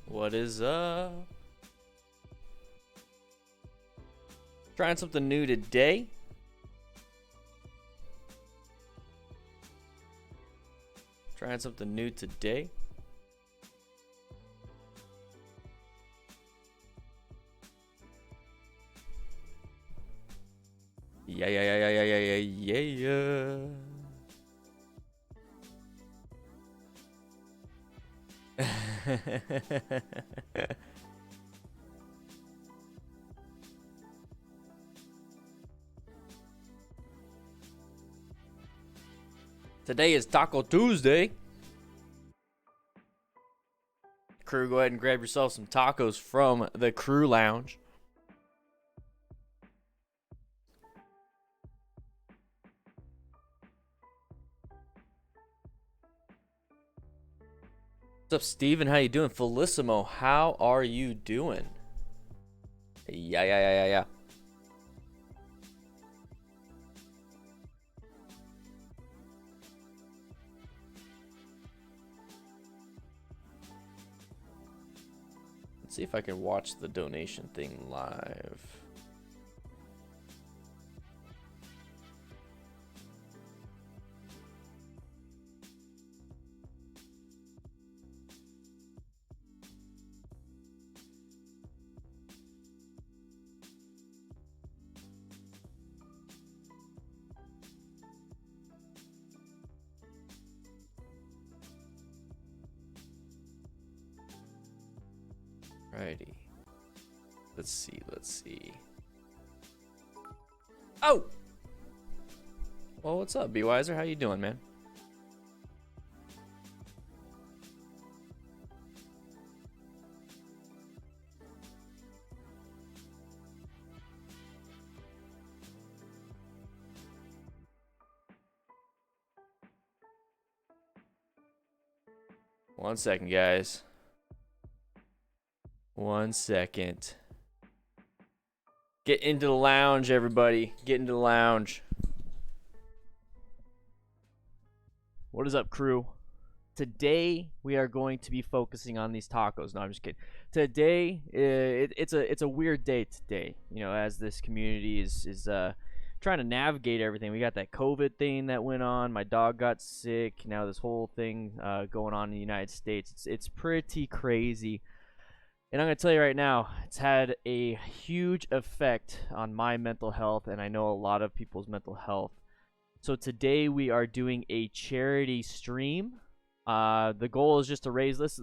What is up? Trying something new today. Trying something new today. Yeah. Today is Taco Tuesday. Crew, go ahead and grab yourself some tacos from the crew lounge. What's up, Steven? How you doing? Felissimo, how are you doing? Yeah. Let's see if I can watch the donation thing live. Righty. Let's see. Oh! Well, what's up, B-Wiser? How you doing, man? One second, guys. 1 second. Get into the lounge, everybody. Get into the lounge. What is up, crew? Today we are going to be focusing on these tacos. No, I'm just kidding. Today, it's a weird day today. You know, as this community is trying to navigate everything. We got that COVID thing that went on. My dog got sick. Now this whole thing going on in the United States. It's pretty crazy. And I'm going to tell you right now, it's had a huge effect on my mental health, and I know a lot of people's mental health. So today we are doing a charity stream. The goal is just to raise this.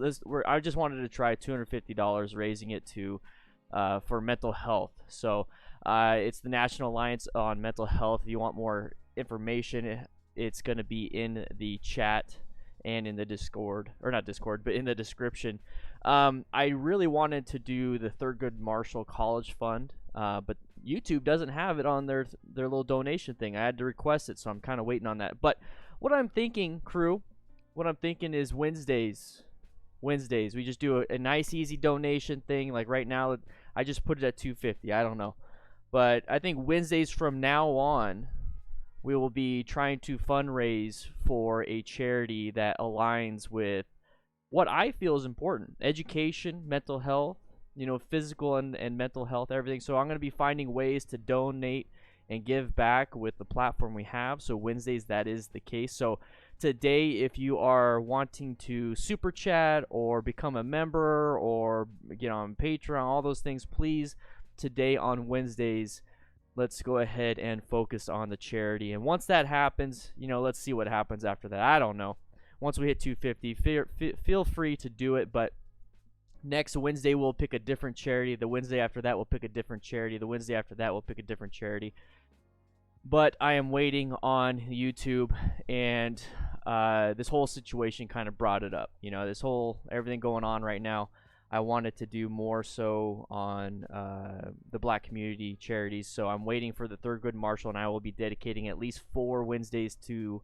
I just wanted to try $250, raising it to for mental health. So it's the National Alliance on Mental Health. If you want more information, it's going to be in the chat and in the Discord, or not Discord, but in the description. I really wanted to do the Thurgood Marshall College Fund, but YouTube doesn't have it on their little donation thing. I had to request it, so I'm kind of waiting on that. But what I'm thinking, crew, is Wednesdays. We just do a nice, easy donation thing. Like right now, I just put it at $250. I don't know. But I think Wednesdays from now on, we will be trying to fundraise for a charity that aligns with what I feel is important: education, mental health, physical and mental health, everything. So I'm going to be finding ways to donate and give back with the platform we have. So Wednesdays, that is the case. So today, if you are wanting to super chat or become a member or get on Patreon, all those things, please, today on Wednesdays, let's go ahead and focus on the charity. And once that happens, let's see what happens after that. I don't know. Once we hit 250, feel free to do it. But next Wednesday, we'll pick a different charity. The Wednesday after that, we'll pick a different charity. The Wednesday after that, we'll pick a different charity. But I am waiting on YouTube, and this whole situation kind of brought it up. This whole everything going on right now. I wanted to do more so on the Black community charities. So I'm waiting for the Thurgood Marshall, and I will be dedicating at least 4 Wednesdays to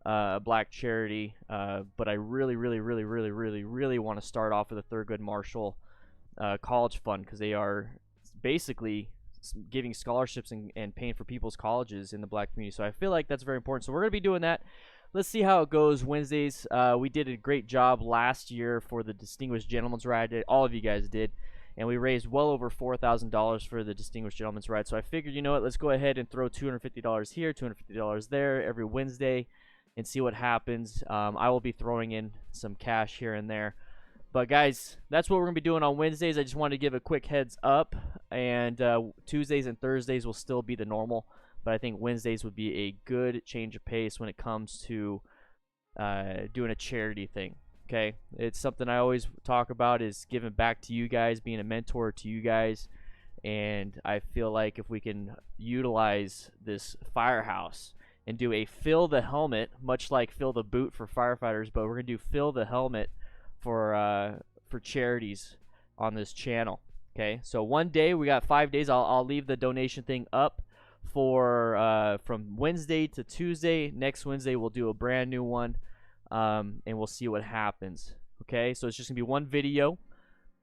a Black charity. But I really want to start off with the Thurgood Marshall College Fund, because they are basically giving scholarships and paying for people's colleges in the Black community. So I feel like that's very important. So we're going to be doing that. let's see how it goes Wednesdays. We did a great job last year for the Distinguished Gentleman's Ride. All of you guys did. And we raised well over $4,000 for the Distinguished Gentleman's Ride. So I figured, you know what, let's go ahead and throw $250 here, $250 there every Wednesday and see what happens. I will be throwing in some cash here and there. But guys, that's what we're going to be doing on Wednesdays. I just wanted to give a quick heads up. And Tuesdays and Thursdays will still be the normal. But I think Wednesdays would be a good change of pace when it comes to doing a charity thing. Okay, it's something I always talk about, is giving back to you guys, being a mentor to you guys. And I feel like if we can utilize this firehouse and do a fill the helmet, much like fill the boot for firefighters, but we're gonna do fill the helmet for charities on this channel. Okay, so one day, we got 5 days. I'll leave the donation thing up for from Wednesday to Tuesday. Next Wednesday we'll do a brand new one. And we'll see what happens. Okay, so it's just gonna be one video.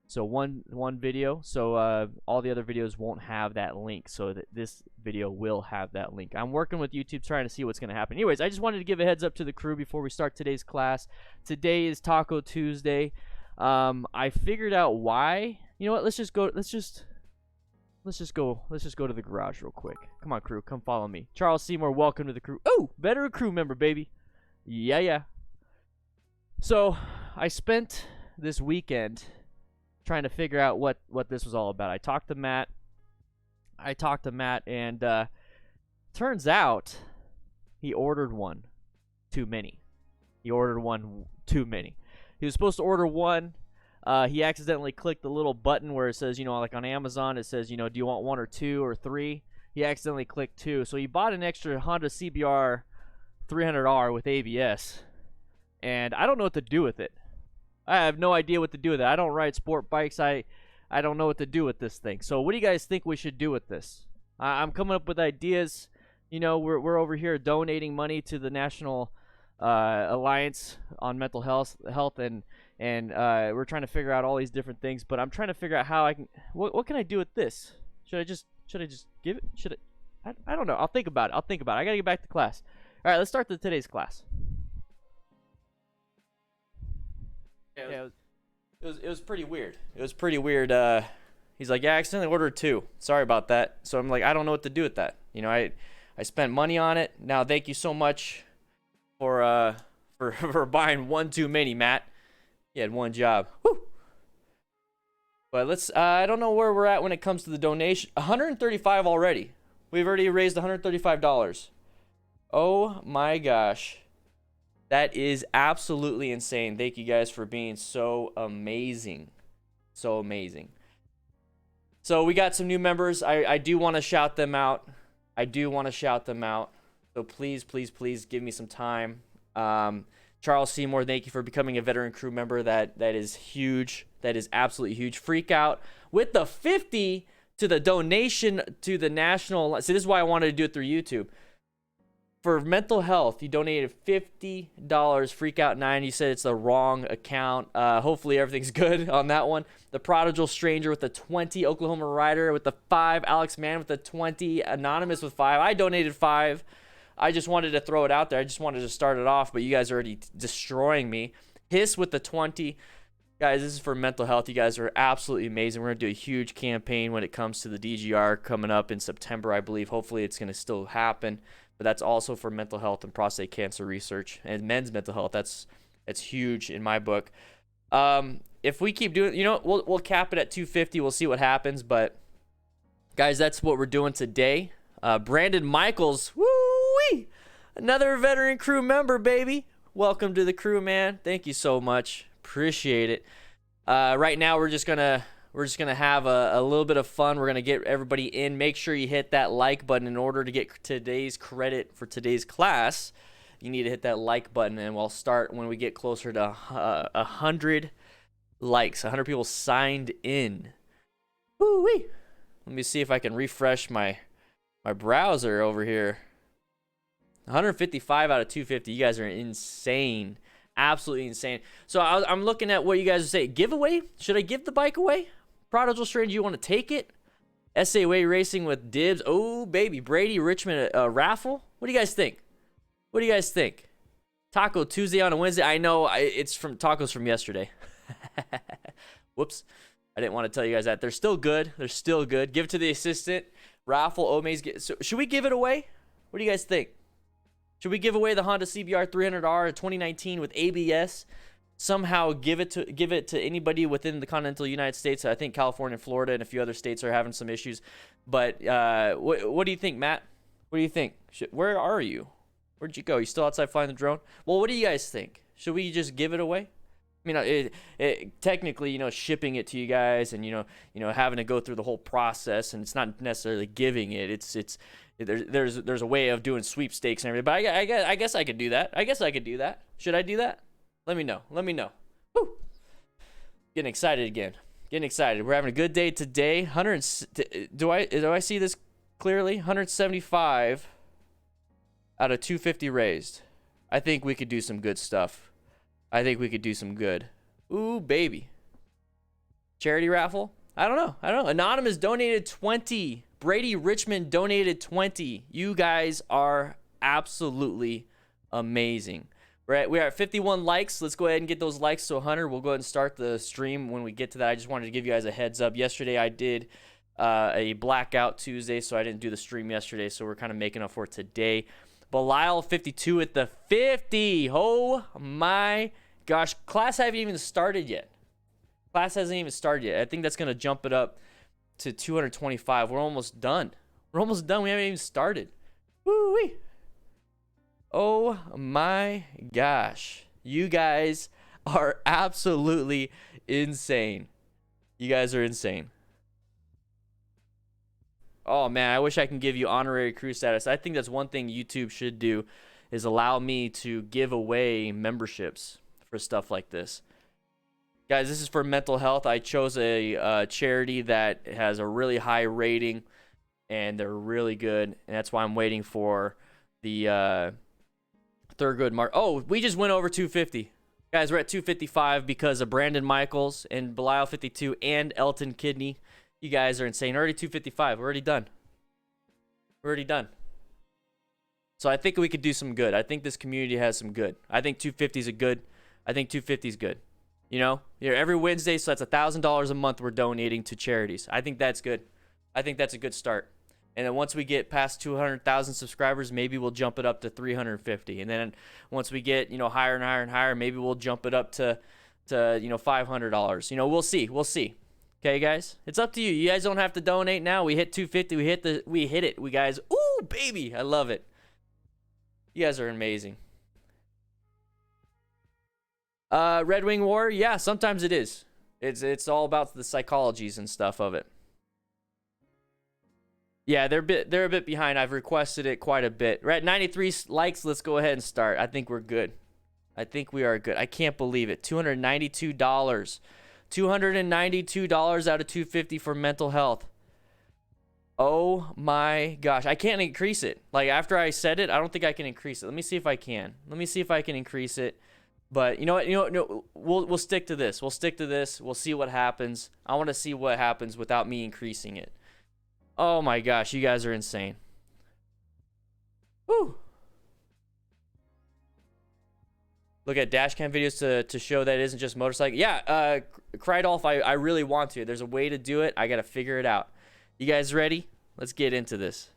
So one video. So all the other videos won't have that link. So this video will have that link. I'm working with YouTube trying to see what's gonna happen. Anyways, I just wanted to give a heads up to the crew before we start today's class. Today is Taco Tuesday. I figured out why. You know what? Let's just go to the garage real quick. Come on, crew. Come follow me. Charles Seymour, welcome to the crew. Oh, veteran crew member, baby. Yeah. So I spent this weekend trying to figure out what this was all about. I talked to Matt, and turns out he ordered one too many. He was supposed to order one. He accidentally clicked the little button where it says, you know, like on Amazon, it says, you know, do you want 1 or 2 or 3? He accidentally clicked 2. So he bought an extra Honda CBR 300R with ABS. And I don't know what to do with it. I have no idea what to do with it. I don't ride sport bikes. I don't know what to do with this thing. So what do you guys think we should do with this? I'm coming up with ideas. You know, we're over here donating money to the National Alliance on Mental Health, and we're trying to figure out all these different things. But I'm trying to figure out how I can. What can I do with this? Should I just give it? I don't know. I'll think about it. I gotta get back to class. All right, let's start today's class. Yeah, it was pretty weird. He's like, yeah, I accidentally ordered 2. Sorry about that. So I'm like, I don't know what to do with that. You know, I spent money on it. Now, thank you so much for buying 1 too many, Matt. You had one job. Woo! But let's. I don't know where we're at when it comes to the donation. 135 already. We've already raised $135. Oh my gosh. That is absolutely insane. Thank you guys for being so amazing. So amazing. So we got some new members. I do want to shout them out. So please give me some time. Charles Seymour, thank you for becoming a veteran crew member. That is huge. That is absolutely huge. Freak out with the 50 to the donation to the national. So this is why I wanted to do it through YouTube. For mental health, you donated $50. Freak out 9. You said it's the wrong account. Hopefully everything's good on that one. The Prodigal Stranger with the 20. Oklahoma Rider with the 5. Alex Mann with the 20. Anonymous with 5. I donated 5. I just wanted to throw it out there. I just wanted to start it off, but you guys are already destroying me. Hiss with the 20. Guys, this is for mental health. You guys are absolutely amazing. We're going to do a huge campaign when it comes to the DGR coming up in September, I believe. Hopefully it's going to still happen. But that's also for mental health and prostate cancer research and men's mental health. That's huge in my book. If we keep doing, you know, we'll cap it at 250. We'll see what happens. But guys, that's what we're doing today. Brandon Michaels, woo-wee, another veteran crew member, baby. Welcome to the crew, man. Thank you so much. Appreciate it. Right now, we're just gonna have a little bit of fun. We're gonna get everybody in. Make sure you hit that like button in order to get today's credit for today's class. You need to hit that like button, and we'll start when we get closer to 100 likes. 100 people signed in. Woo-wee. Let me see if I can refresh my browser over here. 155 out of 250. You guys are insane. Absolutely insane. So I'm looking at what you guys say. Giveaway? Should I give the bike away? Prodigal Stranger, you want to take it? SA Way Racing with dibs. Oh, baby. Brady Richmond raffle. What do you guys think? Taco Tuesday on a Wednesday. I know it's from tacos from yesterday. Whoops. I didn't want to tell you guys that. They're still good. They're still good. Give it to the assistant. Raffle Omaze. So should we give it away? What do you guys think? Should we give away the Honda CBR 300R 2019 with ABS? Somehow give it to anybody within the continental United States. I think California, Florida, and a few other states are having some issues. But what do you think, Matt? What do you think? Where are you? Where'd you go? You still outside flying the drone? Well, what do you guys think? Should we just give it away? I mean, technically, you know, shipping it to you guys, and you know, having to go through the whole process, and it's not necessarily giving it. There's a way of doing sweepstakes and everything. But I guess I could do that. I guess I could do that. Should I do that? Let me know. Let me know. Woo! Getting excited again. Getting excited. We're having a good day today. Do I see this clearly? 175 out of 250 raised. I think we could do some good stuff. I think we could do some good. Ooh, baby. Charity raffle? I don't know. Anonymous donated 20. Brady Richmond donated 20. You guys are absolutely amazing. We're at 51 likes. Let's go ahead and get those likes to 100. We'll go ahead and start the stream when we get to that. I just wanted to give you guys a heads up. Yesterday I did a blackout Tuesday, so I didn't do the stream yesterday, so we're kind of making up for it today. Belial 52 at the 50. Oh my gosh. Class hasn't even started yet. I think that's going to jump it up to 225. We're almost done. We haven't even started. Woo-wee. Oh my gosh. You guys are absolutely insane. You guys are insane. Oh man, I wish I can give you honorary crew status. I think that's one thing YouTube should do, is allow me to give away memberships for stuff like this. Guys, this is for mental health. I chose a charity that has a really high rating, and they're really good, and that's why I'm waiting for the Thurgood Mark. Oh, we just went over 250. Guys, we're at 255 because of Brandon Michaels and Belial 52 and Elton Kidney. You guys are insane. Already 255. We're already done. So I think we could do some good. I think this community has some good. I think 250 is good. You know, every Wednesday, so that's $1,000 a month we're donating to charities. I think that's good. I think that's a good start. And then once we get past 200,000 subscribers, maybe we'll jump it up to 350. And then once we get, you know, higher and higher and higher, maybe we'll jump it up to you know, $500. You know, we'll see. Okay, guys? It's up to you. You guys don't have to donate now. We hit 250. We hit it. We guys, ooh, baby. I love it. You guys are amazing. Red Wing War, yeah, sometimes it is. It's all about the psychologies and stuff of it. Yeah, they're a bit behind. I've requested it quite a bit. We're at 93 likes. Let's go ahead and start. I think we're good. I think we are good. I can't believe it. $292. $292 out of 250 for mental health. Oh my gosh. I can't increase it. Like, after I said it, I don't think I can increase it. Let me see if I can. Increase it. But you know what? No, we'll stick to this. We'll see what happens. I want to see what happens without me increasing it. Oh my gosh, you guys are insane. Woo. Look at dash cam videos to show that it isn't just motorcycle. Yeah, Krydolf, I really want to. There's a way to do it. I got to figure it out. You guys ready? Let's get into this.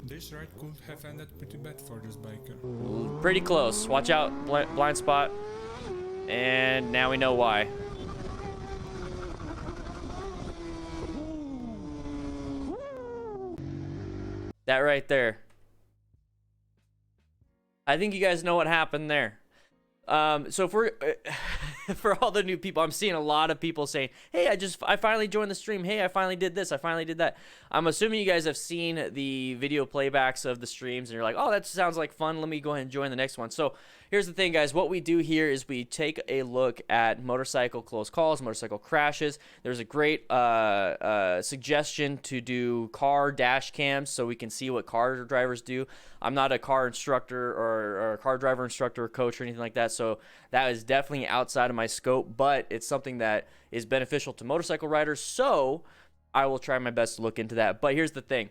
This ride could have ended pretty bad for this biker. Pretty close. Watch out, blind spot. And now we know why. That right there. I think you guys know what happened there. So for for all the new people, I'm seeing a lot of people saying, hey, I finally joined the stream. Hey, I finally did this. I finally did that. I'm assuming you guys have seen the video playbacks of the streams, and you're like, oh, that sounds like fun. Let me go ahead and join the next one. So here's the thing, guys. What we do here is we take a look at motorcycle close calls, motorcycle crashes. There's a great suggestion to do car dash cams so we can see what car drivers do. I'm not a car instructor or a car driver instructor or coach or anything like that, so that is definitely outside of my scope, but it's something that is beneficial to motorcycle riders, so I will try my best to look into that. But here's the thing.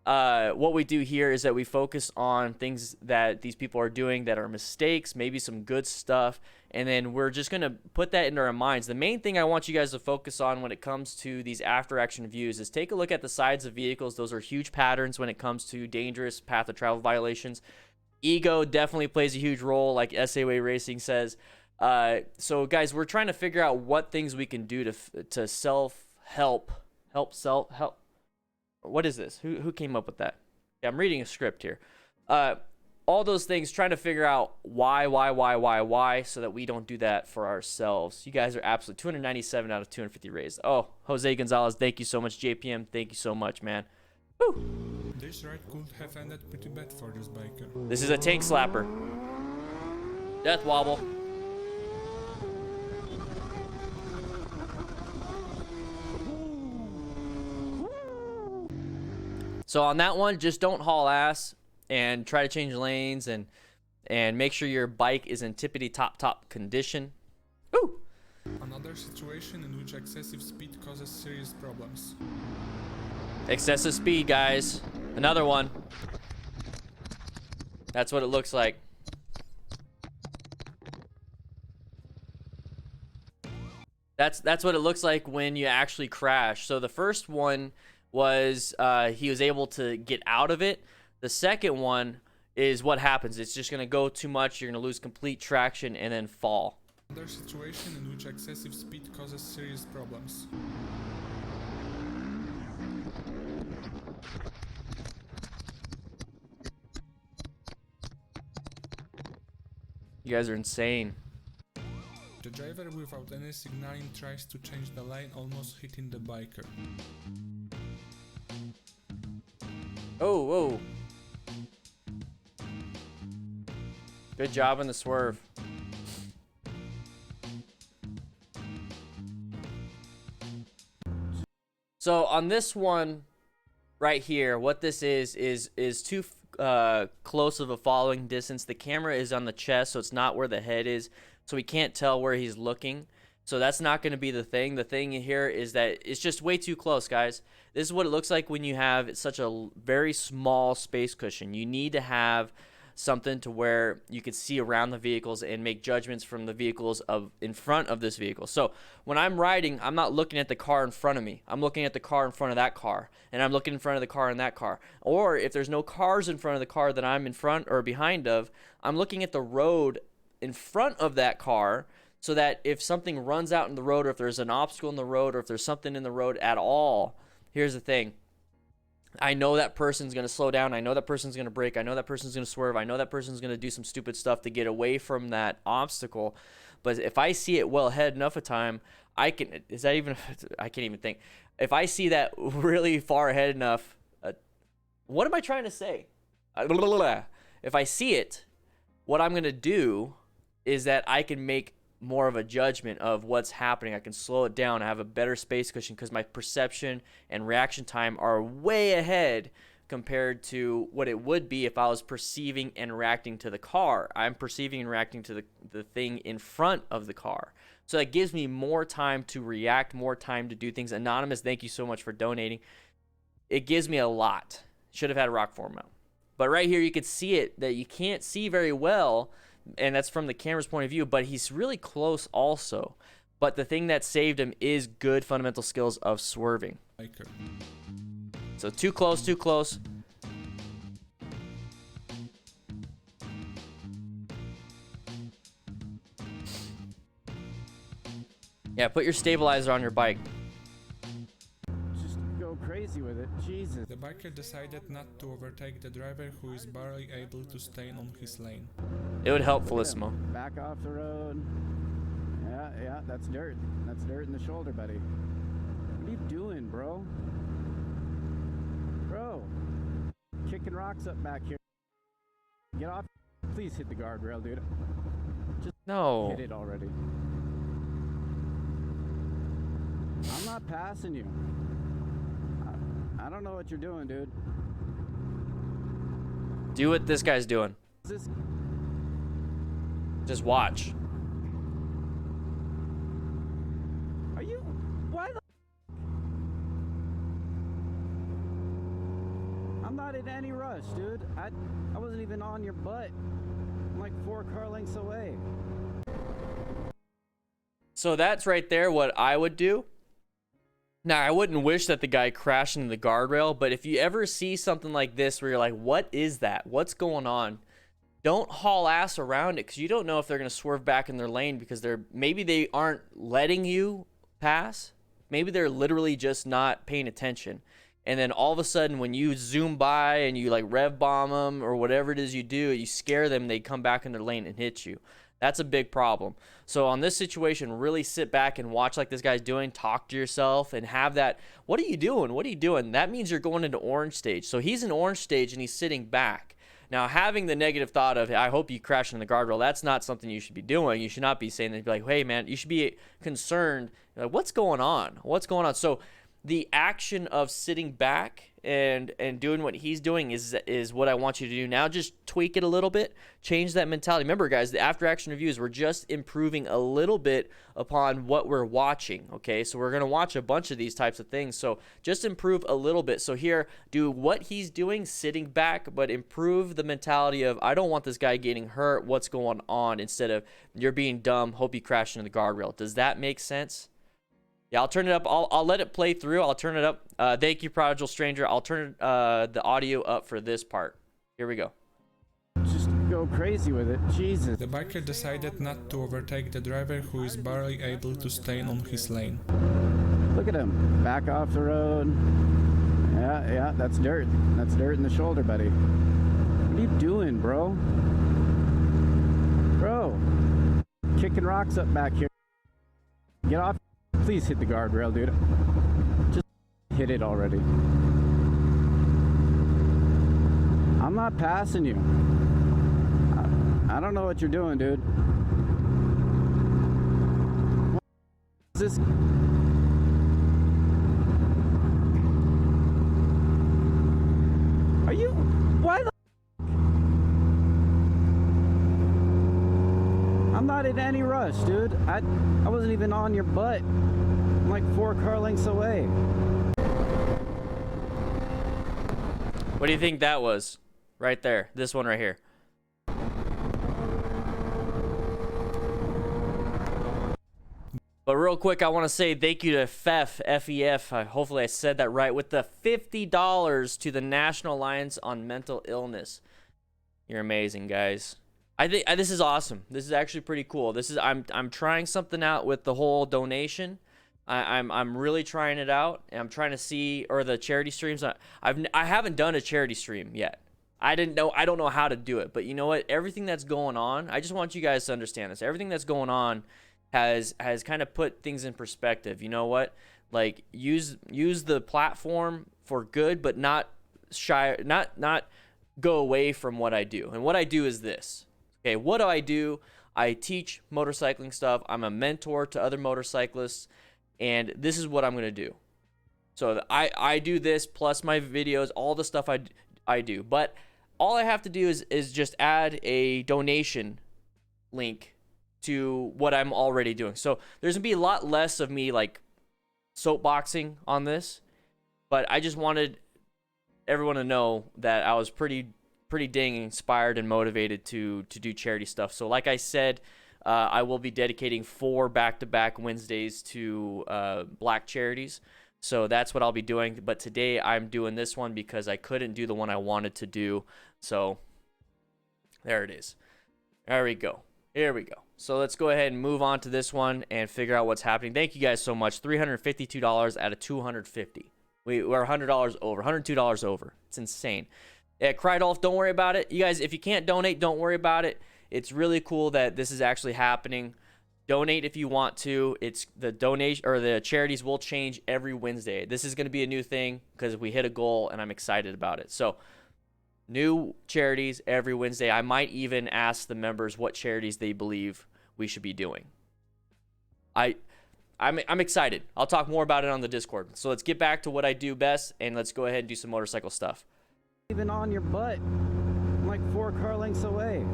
what we do here is that we focus on things that these people are doing that are mistakes, maybe some good stuff, and then we're just going to put that into our minds. The main thing I want you guys to focus on when it comes to these after action views is take a look at the sides of vehicles. Those are huge patterns when it comes to dangerous path of travel violations. Ego definitely plays a huge role, like SAA Racing says. So guys, we're trying to figure out what things we can do to self-help. What is this? Who came up with that? Yeah, I'm reading a script here. All those things, trying to figure out why, so that we don't do that for ourselves. You guys are absolutely 297 out of 250 raised. Oh, Jose Gonzalez, thank you so much. JPM, thank you so much, man. Woo! This ride could have ended pretty bad for this biker. This is a tank slapper. Death wobble. So on that one, just don't haul ass and try to change lanes and make sure your bike is in tippity top condition. Woo! Another situation in which excessive speed causes serious problems. Excessive speed, guys. Another one. That's what it looks like. That's what it looks like when you actually crash. So the first one was he was able to get out of it. The second one is what happens. It's just going to go too much. You're going to lose complete traction and then fall. Another situation in which excessive speed causes serious problems. You guys are insane. The driver without any signaling tries to change the lane, almost hitting the biker. Oh, whoa. Good job in the swerve. So on this one right here, what this is too close of a following distance. The camera is on the chest, so it's not where the head is, so we can't tell where he's looking. So that's not going to be the thing. The thing here is that it's just way too close, guys. This is what it looks like when you have such a very small space cushion. You need to have something to where you can see around the vehicles and make judgments from the vehicles in front of this vehicle. So when I'm riding, I'm not looking at the car in front of me. I'm looking at the car in front of that car, and I'm looking in front of the car in that car. Or if there's no cars in front of the car that I'm in front or behind of, I'm looking at the road in front of that car, so that if something runs out in the road, or if there's an obstacle in the road, or if there's something in the road at all, here's the thing. I know that person's going to slow down. I know that person's going to brake. I know that person's going to swerve. I know that person's going to do some stupid stuff to get away from that obstacle. But if I see it well ahead enough of time, I can't even think. If I see that really far ahead enough, what am I trying to say? If I see it, what I'm going to do is that I can make more of a judgment of what's happening. I can slow it down. I have a better space cushion because my perception and reaction time are way ahead compared to what it would be if I was perceiving and reacting to the car. I'm perceiving and reacting to the thing in front of the car. So that gives me more time to react, more time to do things. Anonymous, thank you so much for donating. It gives me a lot. Should have had a rock form mount. But right here you can see it that you can't see very well, and that's from the camera's point of view, but he's really close also. But the thing that saved him is good fundamental skills of swerving. Biker. So too close, too close. Yeah, put your stabilizer on your bike. Just go crazy with it. Jesus. The biker decided not to overtake the driver, who is barely able to stay on his lane. It would help Felicimo. Back off the road. Yeah, that's dirt. That's dirt in the shoulder, buddy. What are you doing, bro? Bro. Kicking rocks up back here. Get off. Please hit the guardrail, dude. Just No. hit it already. I'm not passing you. I don't know what you're doing, dude. Do what this guy's doing. This Just watch. Are you? Why the? I'm not not in any rush, dude. I wasn't even on your butt. I'm like 4 car lengths away. So that's right there what I would do. Now, I wouldn't wish that the guy crashed into the guardrail, but if you ever see something like this where you're like, what is that? What's going on? Don't haul ass around it, because you don't know if they're going to swerve back in their lane because maybe they aren't letting you pass. Maybe they're literally just not paying attention. And then all of a sudden, when you zoom by and you like rev bomb them or whatever it is you do, you scare them, they come back in their lane and hit you. That's a big problem. So on this situation, really sit back and watch like this guy's doing, talk to yourself and have that, what are you doing? What are you doing? That means you're going into orange stage. So he's in orange stage and he's sitting back. Now, having the negative thought of, I hope you crash in the guardrail, that's not something you should be doing. You should not be saying that. Be like, hey, man, you should be concerned. Like, what's going on? What's going on? So the action of sitting back and doing what he's doing is what I want you to do now. Just tweak it a little bit, change that mentality. Remember, guys, the after action reviews, we're just improving a little bit upon what we're watching. Okay, so we're going to watch a bunch of these types of things, so just improve a little bit. So here, do what he's doing, sitting back, but improve the mentality of, I don't want this guy getting hurt, what's going on, instead of, you're being dumb, hope you crash into the guardrail. Does that make sense? Yeah, I'll turn it up. I'll let it play through. I'll turn it up. Thank you, Prodigal Stranger. I'll turn the audio up for this part. Here we go. Just go crazy with it. Jesus. The biker decided not to overtake the driver who is barely able to stay on his lane. Look at him. Back off the road. Yeah, that's dirt. That's dirt in the shoulder, buddy. What are you doing, bro? Bro. Kicking rocks up back here. Get off. Please hit the guardrail, dude. Just hit it already. I'm not passing you. I don't know what you're doing, dude. What is this? Are you? Why the? I'm not in any rush, dude. I wasn't even on your butt. I'm like 4 car lengths away. What do you think that was? Right there. This one right here. But real quick, I want to say thank you to FEF, F-E-F, hopefully I said that right, with the $50 to the National Alliance on Mental Illness. You're amazing, guys. I think this is awesome. This is actually pretty cool. I'm trying something out with the whole donation. I'm really trying it out, and I'm trying to see, or the charity streams. I haven't done a charity stream yet. I don't know how to do it, but you know what? Everything that's going on, I just want you guys to understand this. Everything that's going on has kind of put things in perspective. You know what? Like use the platform for good, but not go away from what I do. And what I do is this. Okay, what do? I teach motorcycling stuff. I'm a mentor to other motorcyclists, and this is what I'm going to do. So I do this plus my videos, all the stuff I do. But all I have to do is just add a donation link to what I'm already doing. So there's going to be a lot less of me like soapboxing on this, but I just wanted everyone to know that I was pretty dang inspired and motivated to do charity stuff. So like I said, I will be dedicating 4 back-to-back Wednesdays to black charities. So that's what I'll be doing. But today I'm doing this one because I couldn't do the one I wanted to do. So there it is. There we go. Here we go. So let's go ahead and move on to this one and figure out what's happening. Thank you guys so much. $352 out of $250. We're $100 over, $102 over. It's insane. Yeah, Krydolf, don't worry about it. You guys, if you can't donate, don't worry about it. It's really cool that this is actually happening. Donate if you want to. It's the donation, or the charities will change every Wednesday. This is going to be a new thing because we hit a goal and I'm excited about it. So new charities every Wednesday. I might even ask the members what charities they believe we should be doing. I'm excited. I'll talk more about it on the Discord. So let's get back to what I do best, and let's go ahead and do some motorcycle stuff. Even on your butt. I'm like 4 car lengths away.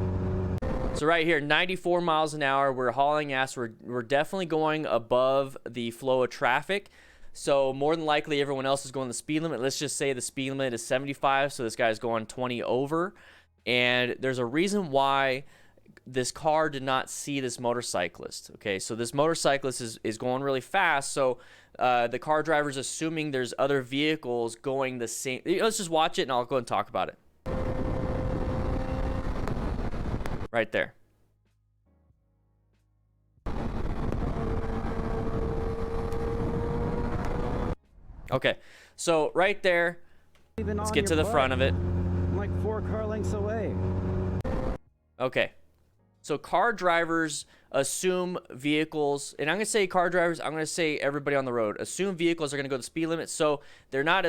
So right here, 94 miles an hour. We're hauling ass. We're definitely going above the flow of traffic. So more than likely everyone else is going the speed limit. Let's just say the speed limit is 75, so this guy's going 20 over. And there's a reason why this car did not see this motorcyclist. Okay, so this motorcyclist is going really fast, so the car driver's assuming there's other vehicles going the same. Let's just watch it and I'll go and talk about it. Right there. Okay, so right there, let's get to the front of it. I'm like 4 car lengths away. Okay, so car drivers assume vehicles, and I'm gonna say car drivers, I'm gonna say everybody on the road, assume vehicles are gonna go the speed limit, so they're not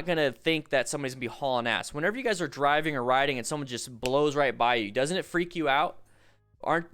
gonna think that somebody's gonna be hauling ass. Whenever you guys are driving or riding and someone just blows right by you, doesn't it freak you out?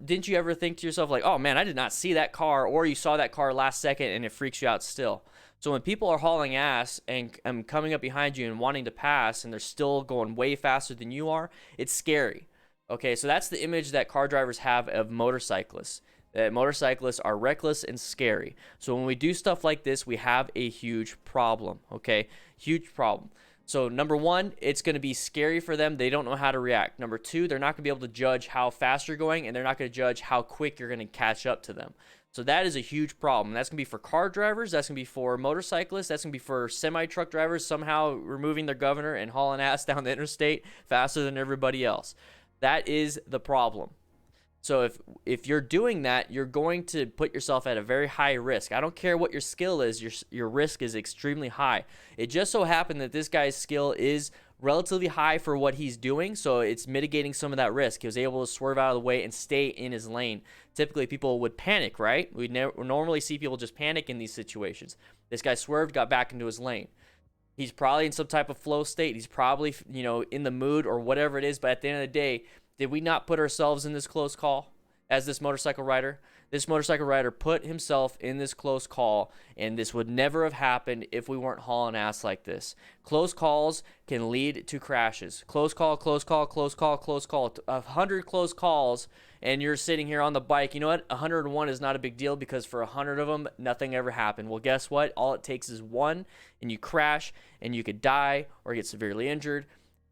Didn't you ever think to yourself like, oh man, I did not see that car, or you saw that car last second and it freaks you out still? So when people are hauling ass and coming up behind you and wanting to pass and they're still going way faster than you are, it's scary. Okay, so that's the image that car drivers have of motorcyclists. That motorcyclists are reckless and scary. So when we do stuff like this, we have a huge problem, okay? Huge problem. So number one, it's going to be scary for them. They don't know how to react. Number two, they're not going to be able to judge how fast you're going, and they're not going to judge how quick you're going to catch up to them. So that is a huge problem. That's going to be for car drivers. That's going to be for motorcyclists. That's going to be for semi-truck drivers somehow removing their governor and hauling ass down the interstate faster than everybody else. That is the problem. So if you're doing that, you're going to put yourself at a very high risk. I don't care what your skill is, your risk is extremely high. It just so happened that this guy's skill is relatively high for what he's doing, so it's mitigating some of that risk. He was able to swerve out of the way and stay in his lane. Typically, people would panic, right? We normally see people just panic in these situations. This guy swerved, got back into his lane. He's probably in some type of flow state. He's probably, in the mood or whatever it is, but at the end of the day, did we not put ourselves in this close call as this motorcycle rider? This motorcycle rider put himself in this close call, and this would never have happened if we weren't hauling ass like this. Close calls can lead to crashes. Close call, close call, close call, close call. 100 close calls, and you're sitting here on the bike. You know what? 101 is not a big deal because for 100 of them, nothing ever happened. Well, guess what? All it takes is one, and you crash, and you could die or get severely injured,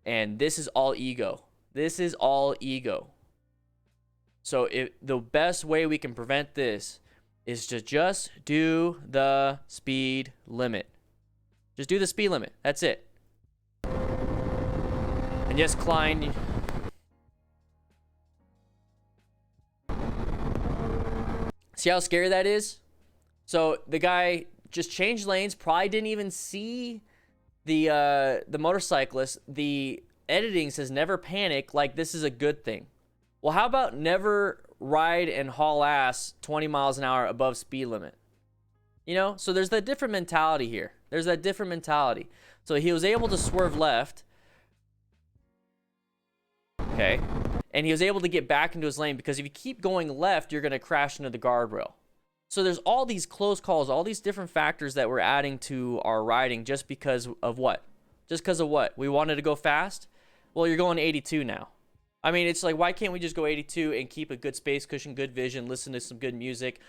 and this is all ego. This is all ego. So the best way we can prevent this is to just do the speed limit. Just do the speed limit. That's it. And yes, Klein. See how scary that is? So the guy just changed lanes, probably didn't even see the motorcyclist. The editing says never panic, like this is a good thing. Well, how about never ride and haul ass 20 miles an hour above speed limit? So there's that different mentality here. There's that different mentality. So he was able to swerve left. Okay. And he was able to get back into his lane because if you keep going left, you're going to crash into the guardrail. So there's all these close calls, all these different factors that we're adding to our riding just because of what? Just because of what? We wanted to go fast? Well, you're going 82 now. I mean, it's like, why can't we just go 82 and keep a good space cushion, good vision, listen to some good music,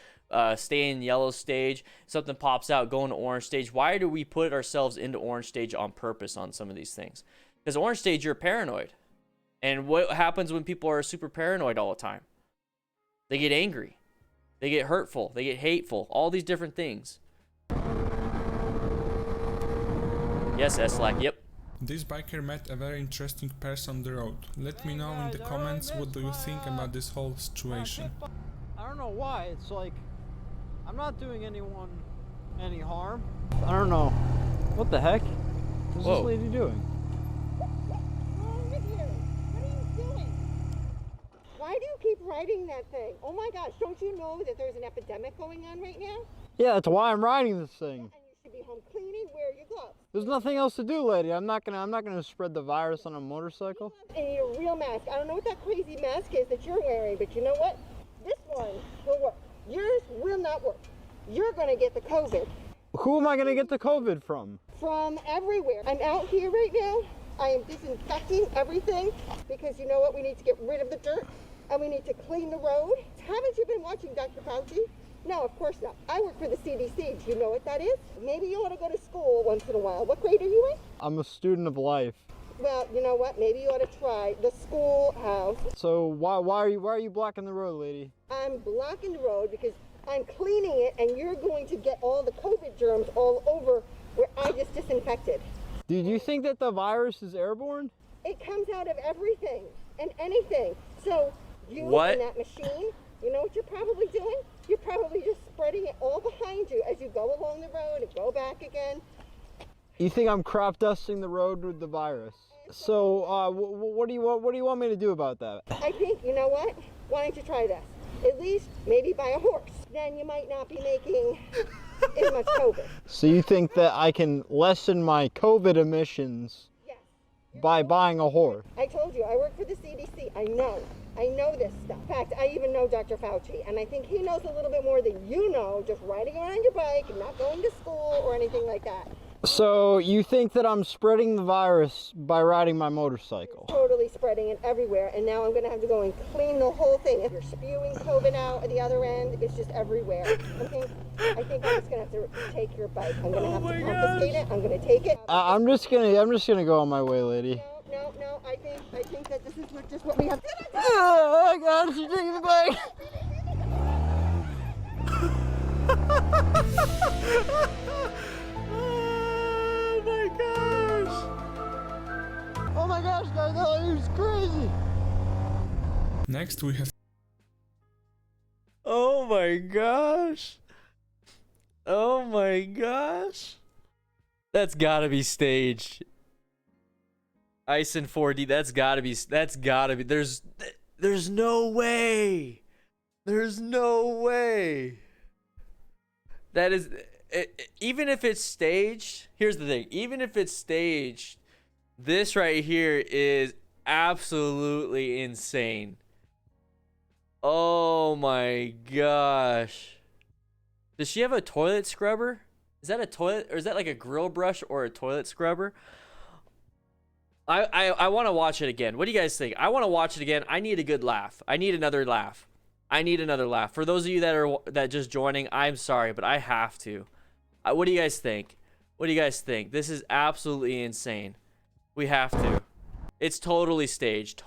stay in yellow stage, something pops out, go into orange stage? Why do we put ourselves into orange stage on purpose on some of these things? Because orange stage, you're paranoid. And what happens when people are super paranoid all the time? They get angry. They get hurtful. They get hateful. All these different things. Yes, S.Lack, yep. This biker met a very interesting person on the road. Let me know in the comments what do you think about this whole situation. I don't know why, it's like, I'm not doing anyone any harm. I don't know. What the heck? What's this lady doing? What's wrong with you? What are you doing? Why do you keep riding that thing? Oh my gosh, don't you know that there's an epidemic going on right now? Yeah, that's why I'm riding this thing. And you should be home cleaning. Wear your gloves. There's nothing else to do, lady. I'm not gonna spread the virus on a motorcycle. And you need a real mask. I don't know what that crazy mask is that you're wearing, but you know what? This one will work. Yours will not work. You're gonna get the COVID. Who am I gonna get the COVID from? From everywhere. I'm out here right now. I am disinfecting everything because you know what? We need to get rid of the dirt and we need to clean the road. Haven't you been watching Dr. Fauci? No, of course not. I work for the CDC. Do you know what that is? Maybe you ought to go to school once in a while. What grade are you in? I'm a student of life. Well, you know what? Maybe you ought to try the schoolhouse. So why are you blocking the road, lady? I'm blocking the road because I'm cleaning it, and you're going to get all the COVID germs all over where I just disinfected. Do you think that the virus is airborne? It comes out of everything and anything. So you What? and that machine, you know what you're probably doing? You're probably just spreading it all behind you as you go along the road and go back again. You think I'm crop dusting the road with the virus? So what do you want me to do about that? I think, you know what? Why don't you try this? At least maybe buy a horse. Then you might not be making as much COVID. So you think that I can lessen my COVID emissions Yes. by buying a horse? I told you, I work for the CDC. I know this stuff. In fact, I even know Dr. Fauci, and I think he knows a little bit more than you know, just riding around your bike and not going to school or anything like that. So you think that I'm spreading the virus by riding my motorcycle? Totally spreading it everywhere, and now I'm going to have to go and clean the whole thing. If you're spewing COVID out at the other end, it's just everywhere. I think I'm just going to have to take your bike. I'm going to have to confiscate it. I'm going to take it. I'm just gonna go on my way, lady. No. I think that this is just what we have to do. Oh my God, she's taking the bike. Oh my gosh, guys, that was crazy. Next we have Oh my gosh. Oh my gosh. That's gotta be staged. Ice in 4D, that's gotta be, there's no way. There's no way. That is, even if it's staged, here's the thing, even if it's staged, this right here is absolutely insane. Oh my gosh. Does she have a toilet scrubber? Is that a toilet, or is that like a grill brush or a toilet scrubber? I want to watch it again. What do you guys think? I want to watch it again. I need a good laugh. I need another laugh. For those of you that just joining, I'm sorry, but I have to. What do you guys think? This is absolutely insane. We have to. It's totally staged,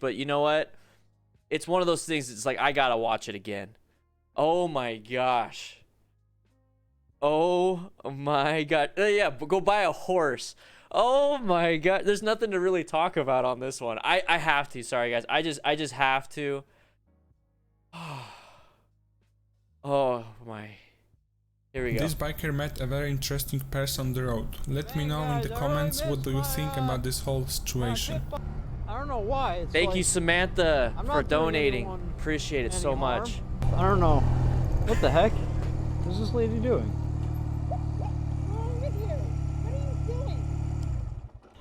but you know what? It's one of those things, it's like, I gotta watch it again. Oh my gosh. Oh my God. Yeah, go buy a horse. Oh my God. There's nothing to really talk about on this one. I have to. Sorry guys. I just have to. Oh my. Here we go. this biker met a very interesting person on the road. Let me know in the comments what do you think about this whole situation. I don't know why. It's Thank like, you, Samantha, I'm for not doing donating. anyone Appreciate it any so harm. much. I don't know. What the heck? What's this lady doing? What are you doing?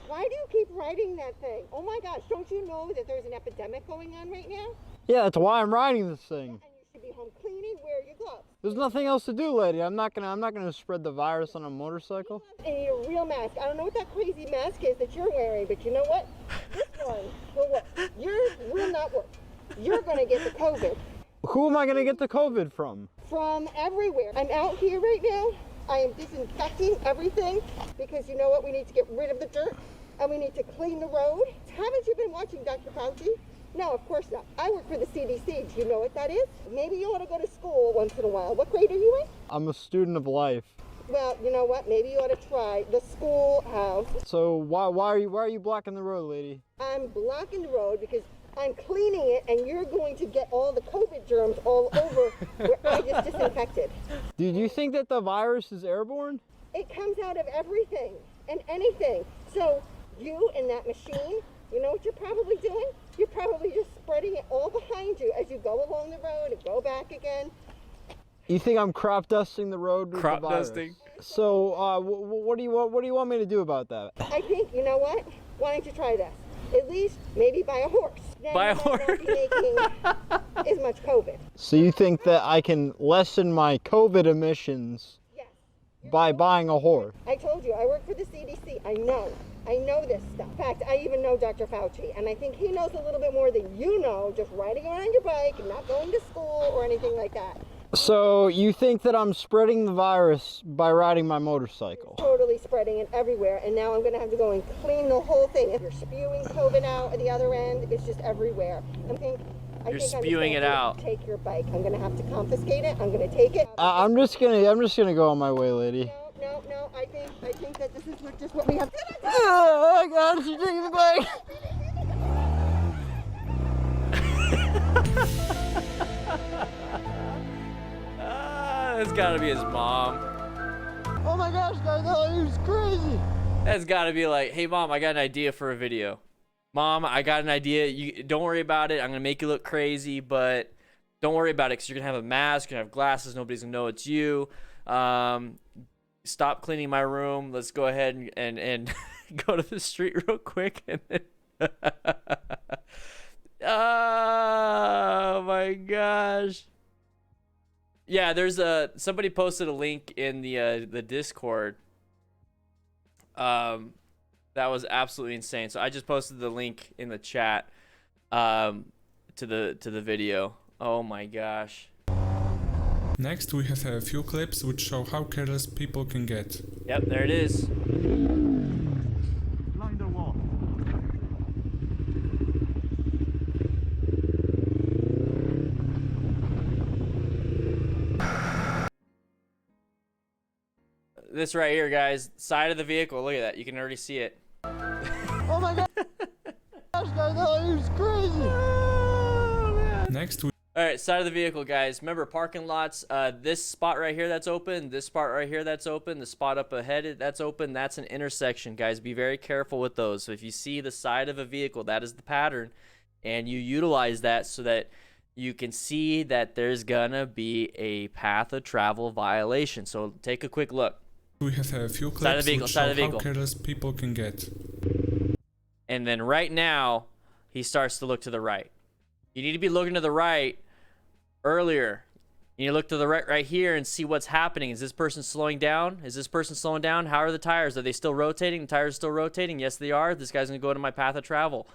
Why do you keep riding that thing? Oh my gosh, don't you know that there's an epidemic going on right now? Yeah, that's why I'm riding this thing. And you should be home cleaning, wear your gloves. There's nothing else to do, lady. I'm not gonna spread the virus on a motorcycle. And your real mask. I don't know what that crazy mask is that you're wearing, but you know what? This one will work. Yours will not work. You're gonna get the COVID Who am I gonna get the COVID from? from everywhere. I'm out here right now. I am disinfecting everything because you know what? We need to get rid of the dirt and we need to clean the road. Haven't you been watching Dr. Fauci? No, of course not. I work for the CDC. Do you know what that is? Maybe you ought to go to school once in a while. What grade are you in? I'm a student of life. Well, you know what? Maybe you ought to try the schoolhouse. So why are you blocking the road, lady? I'm blocking the road because I'm cleaning it, and you're going to get all the COVID germs all over where I just disinfected. Do you think that the virus is airborne? It comes out of everything and anything. So you and that machine, you know what you're probably doing? You're probably just spreading it all behind you as you go along the road and go back again. You think I'm crop dusting the road with Crop the virus? dusting. So what do you want me to do about that? I think, you know what? Why don't you try this? At least maybe buy a horse. Then Buy a you might not be making as much COVID. So you think that I can lessen my COVID emissions Yes. by buying a horse? I told you, I work for the CDC. I know this stuff. In fact, I even know Dr. Fauci, and I think he knows a little bit more than you know, just riding around your bike and not going to school or anything like that. So you think that I'm spreading the virus by riding my motorcycle? Totally spreading it everywhere, and now I'm gonna have to go and clean the whole thing. If you're spewing COVID out at the other end, it's just everywhere. I think You're spewing it out. Take your bike. I'm gonna have to confiscate it. I'm gonna take it. I'm just gonna go on my way, lady. No. I think that this is just what we have. Oh God, she's taking the bike. That's gotta be his mom. Oh my gosh, guys, that was crazy. That's gotta be like, hey mom, I got an idea for a video. Mom, I got an idea. You don't worry about it. I'm gonna make you look crazy, but don't worry about it because you're gonna have a mask, you're gonna have glasses, nobody's gonna know it's you. Stop cleaning my room. Let's go ahead and go to the street real quick. And then oh my gosh. Yeah, there's somebody posted a link in the Discord. That was absolutely insane. So I just posted the link in the chat to the video. Oh my gosh. Next we have a few clips which show how careless people can get. Yep, there it is. Line the wall. This right here, guys, side of the vehicle. Look at that. You can already see it. Oh my gosh, guys, that was crazy. Next we All right, side of the vehicle, guys. Remember, parking lots, this spot right here that's open, this spot right here that's open, the spot up ahead that's open, that's an intersection, guys. Be very careful with those. So if you see the side of a vehicle, that is the pattern, and you utilize that so that you can see that there's gonna be a path of travel violation. So take a quick look. have a few clips Side of the vehicle, which side show of the how vehicle. careless people can get. And then right now, he starts to look to the right. You need to be looking to the right earlier. You need to look to the right here and see what's happening. Is this person slowing down? Is this person slowing down? How are the tires? Are they still rotating? The tires are still rotating? Yes, they are. This guy's going to go into my path of travel.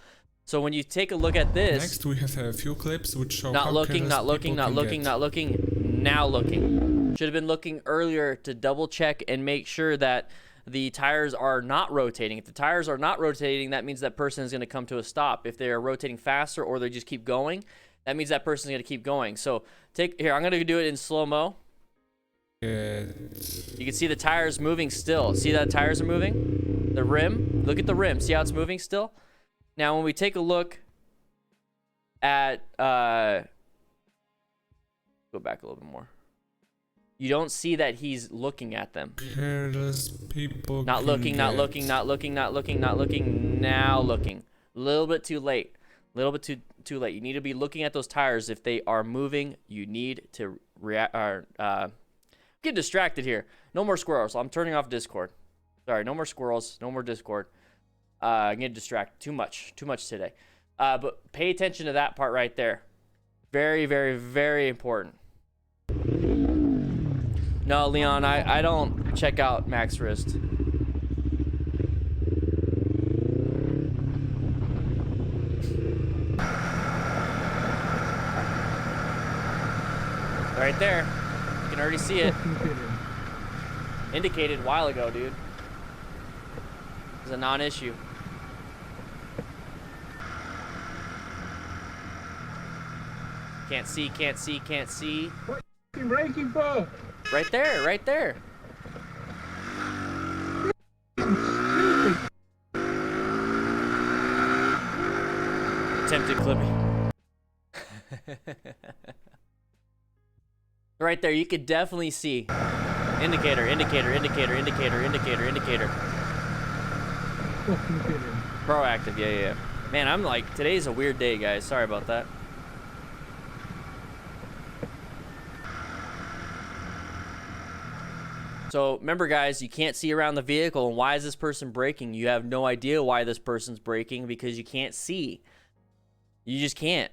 So when you take a look at this... Next we have a few clips which show Not how looking, careless not looking, people not can looking, get. not looking, now looking. Should have been looking earlier to double check and make sure that the tires are not rotating. If the tires are not rotating, that means that person is going to come to a stop. If they are rotating faster or they just keep going, that means that person's going to keep going. So here, I'm going to do it in slow-mo. You can see the tires moving still. See that tires are moving? The rim, look at the rim. See how it's moving still? Now, when we take a look at, go back a little bit more. You don't see that he's looking at them. Careless people Not can looking, not get. looking, not looking, not looking, not looking, now looking. A little bit too late. A little bit too late. You need to be looking at those tires. If they are moving, you need to react or get distracted here. No more squirrels. I'm turning off Discord. Sorry, no more squirrels, no more Discord. I'm getting distracted. Too much today. But pay attention to that part right there. Very, very, very important. No, Leon, I don't check out max wrist. Right there. You can already see it. Indicated a while ago, dude. It's a non-issue. Can't see, can't see, can't see. What are you braking for? Right there, right there. Attempted clipping. Right there, you could definitely see. Indicator, indicator, indicator, indicator, indicator, indicator. Proactive, yeah. Man, I'm like, today's a weird day, guys. Sorry about that. So remember, guys, you can't see around the vehicle. And why is this person braking? You have no idea why this person's braking because you can't see. You just can't.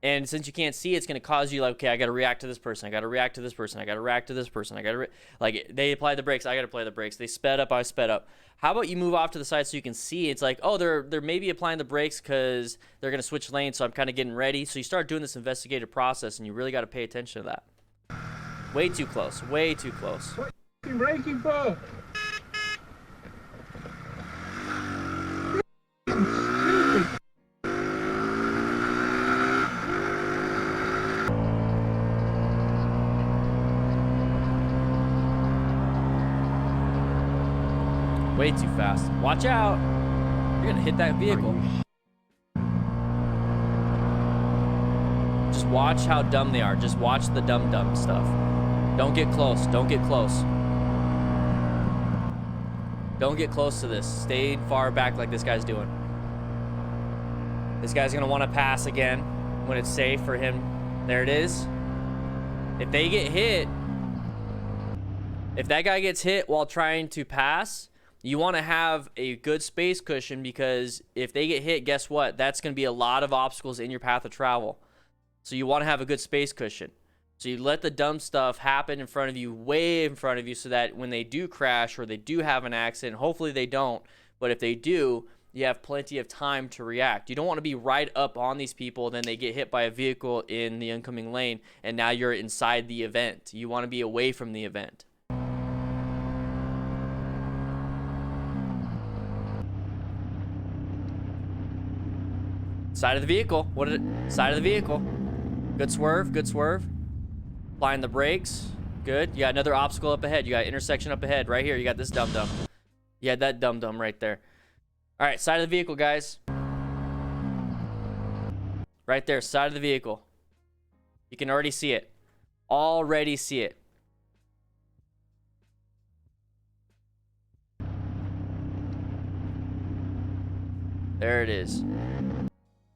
And since you can't see, it's going to cause you like, okay, I got to react to this person. I got to react to this person. I got to react to this person. I got to like they apply the brakes. I got to apply the brakes. They sped up. I sped up. How about you move off to the side so you can see? It's like, oh, they're maybe applying the brakes because they're going to switch lanes. So I'm kind of getting ready. So you start doing this investigative process, and you really got to pay attention to that. Way too close. Way too close. What are you braking for? Way too fast. Watch out. You're gonna hit that vehicle. Just watch how dumb they are. Just watch the dumb stuff. Don't get close. Don't get close. Don't get close to this. Stay far back like this guy's doing. This guy's gonna want to pass again when it's safe for him. There it is. If they get hit, if that guy gets hit while trying to pass, you want to have a good space cushion, because if they get hit, guess what? That's going to be a lot of obstacles in your path of travel. So you want to have a good space cushion. So you let the dumb stuff happen in front of you, way in front of you, so that when they do crash or they do have an accident, hopefully they don't, but if they do, you have plenty of time to react. You don't want to be right up on these people, then they get hit by a vehicle in the incoming lane, and now you're inside the event. You want to be away from the event. Side of the vehicle. What is it? Side of the vehicle. Good swerve. Good swerve. Applying the brakes. Good. You got another obstacle up ahead. You got intersection up ahead. Right here. You got this dum-dum. You had that dum-dum right there. All right. Side of the vehicle, guys. Right there. Side of the vehicle. You can already see it. Already see it. There it is.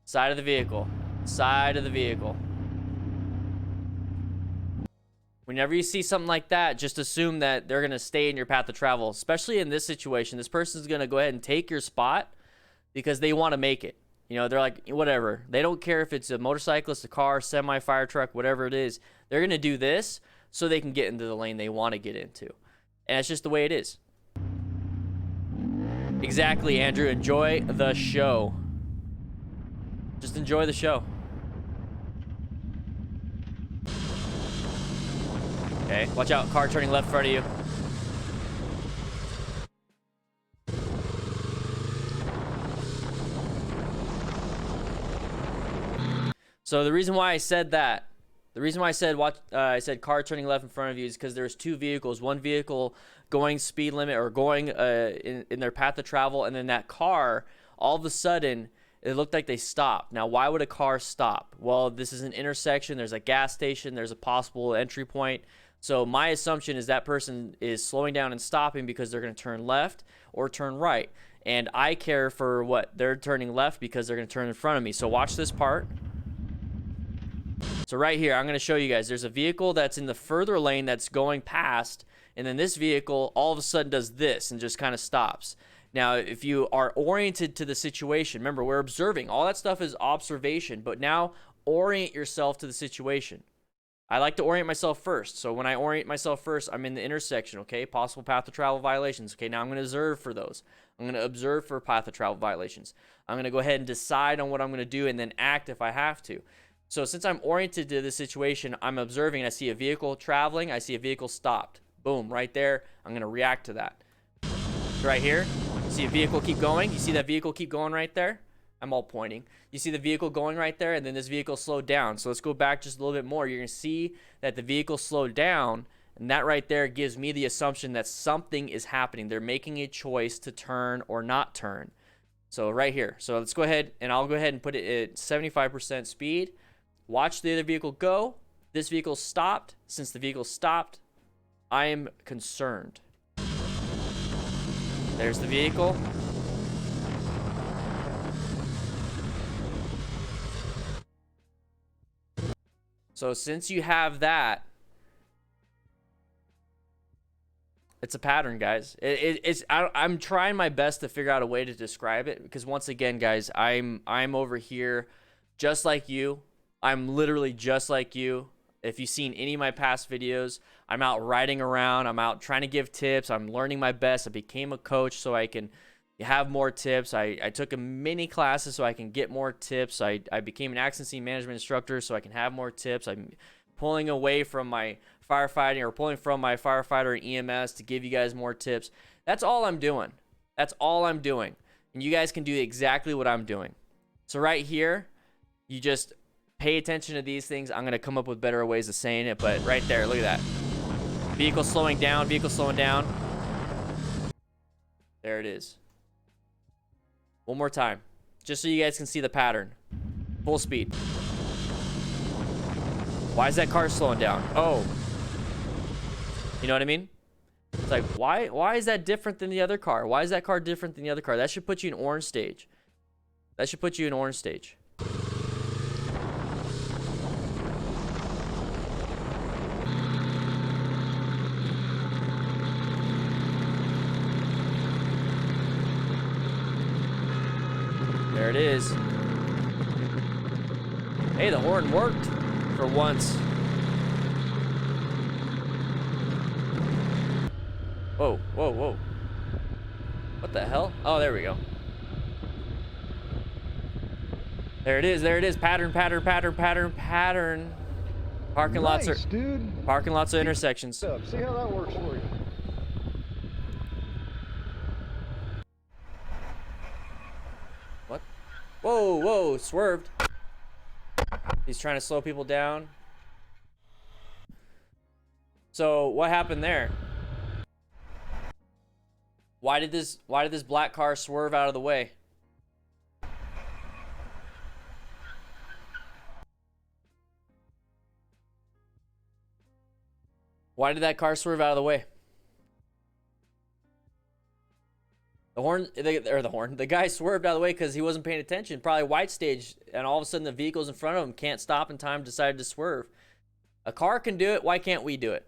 Side of the vehicle. Side of the vehicle. Whenever you see something like that, just assume that they're going to stay in your path of travel. Especially in this situation, this person's going to go ahead and take your spot because they want to make it. You know, they're like, whatever. They don't care if it's a motorcyclist, a car, semi, fire truck, whatever it is. They're going to do this so they can get into the lane they want to get into. And it's just the way it is. Exactly, Andrew. Enjoy the show. Just enjoy the show. Okay, watch out. Car turning left in front of you. So the reason why I said that, the reason why I said I said car turning left in front of you is because there's two vehicles. One vehicle going speed limit or going in their path of travel, and then that car, all of a sudden, it looked like they stopped. Now, why would a car stop? Well, this is an intersection. There's a gas station. There's a possible entry point. So my assumption is that person is slowing down and stopping because they're going to turn left or turn right. And I care for what? They're turning left because they're going to turn in front of me. So watch this part. So right here, I'm going to show you guys. There's a vehicle that's in the further lane that's going past. And then this vehicle all of a sudden does this and just kind of stops. Now, if you are oriented to the situation, remember, we're observing. All that stuff is observation, but now orient yourself to the situation. I like to orient myself first. So when I orient myself first, I'm in the intersection, okay? Possible path of travel violations. Okay, now I'm going to observe for those. I'm going to observe for path of travel violations. I'm going to go ahead and decide on what I'm going to do and then act if I have to. So since I'm oriented to the situation, I'm observing. I see a vehicle traveling. I see a vehicle stopped. Boom, right there. I'm going to react to that. Right here. See a vehicle keep going. You see that vehicle keep going right there? I'm all pointing. You see the vehicle going right there, and then this vehicle slowed down. So let's go back just a little bit more. You're going to see that the vehicle slowed down, and that right there gives me the assumption that something is happening. They're making a choice to turn or not turn. So right here. So let's go ahead, and I'll go ahead and put it at 75% speed. Watch the other vehicle go. This vehicle stopped. Since the vehicle stopped, I am concerned. There's the vehicle. So since you have that, it's a pattern, guys. I'm trying my best to figure out a way to describe it, because once again, guys, I'm over here just like you. I'm literally just like you. If you've seen any of my past videos, I'm out riding around. I'm out trying to give tips. I'm learning my best. I became a coach so I can have more tips. I took a mini classes so I can get more tips. I became an accident scene management instructor so I can have more tips. I'm pulling away from my firefighting or pulling from my firefighter and EMS to give you guys more tips. That's all I'm doing. That's all I'm doing. And you guys can do exactly what I'm doing. So right here, you just pay attention to these things. I'm going to come up with better ways of saying it, but right there, look at that. Vehicle slowing down, vehicle slowing down. There it is. One more time, just so you guys can see the pattern. Full speed. Why is that car slowing down? Oh. You know what I mean? It's like, why is that different than the other car? Why is that car different than the other car? That should put you in orange stage. That should put you in orange stage. There it is. Hey, the horn worked for once. Whoa, whoa, whoa. What the hell? Oh, there we go. There it is, there it is. Pattern, pattern, pattern, pattern, pattern. Parking lots are, dude. parking lots of intersections. See how that works for you. What? Whoa, whoa, swerved. He's trying to slow people down. So what happened there? Why did this black car swerve out of the way? Why did that car swerve out of the way? The guy swerved out of the way because he wasn't paying attention. Probably white stage, and all of a sudden the vehicles in front of him can't stop in time, decided to swerve. A car can do it, why can't we do it?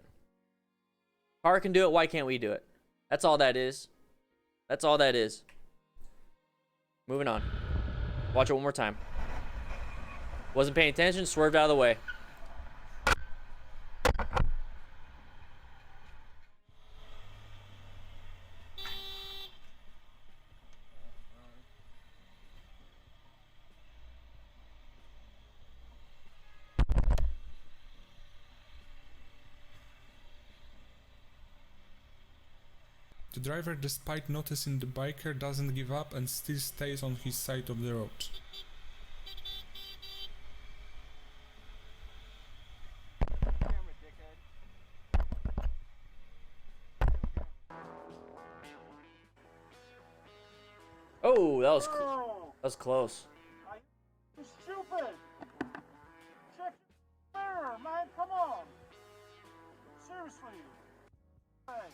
Car can do it, why can't we do it? That's all that is. That's all that is. Moving on. Watch it one more time. Wasn't paying attention, swerved out of the way. The driver, despite noticing the biker, doesn't give up and still stays on his side of the road. Oh, that was close. You stupid! Check your mirror, man, come on! Seriously! Hey.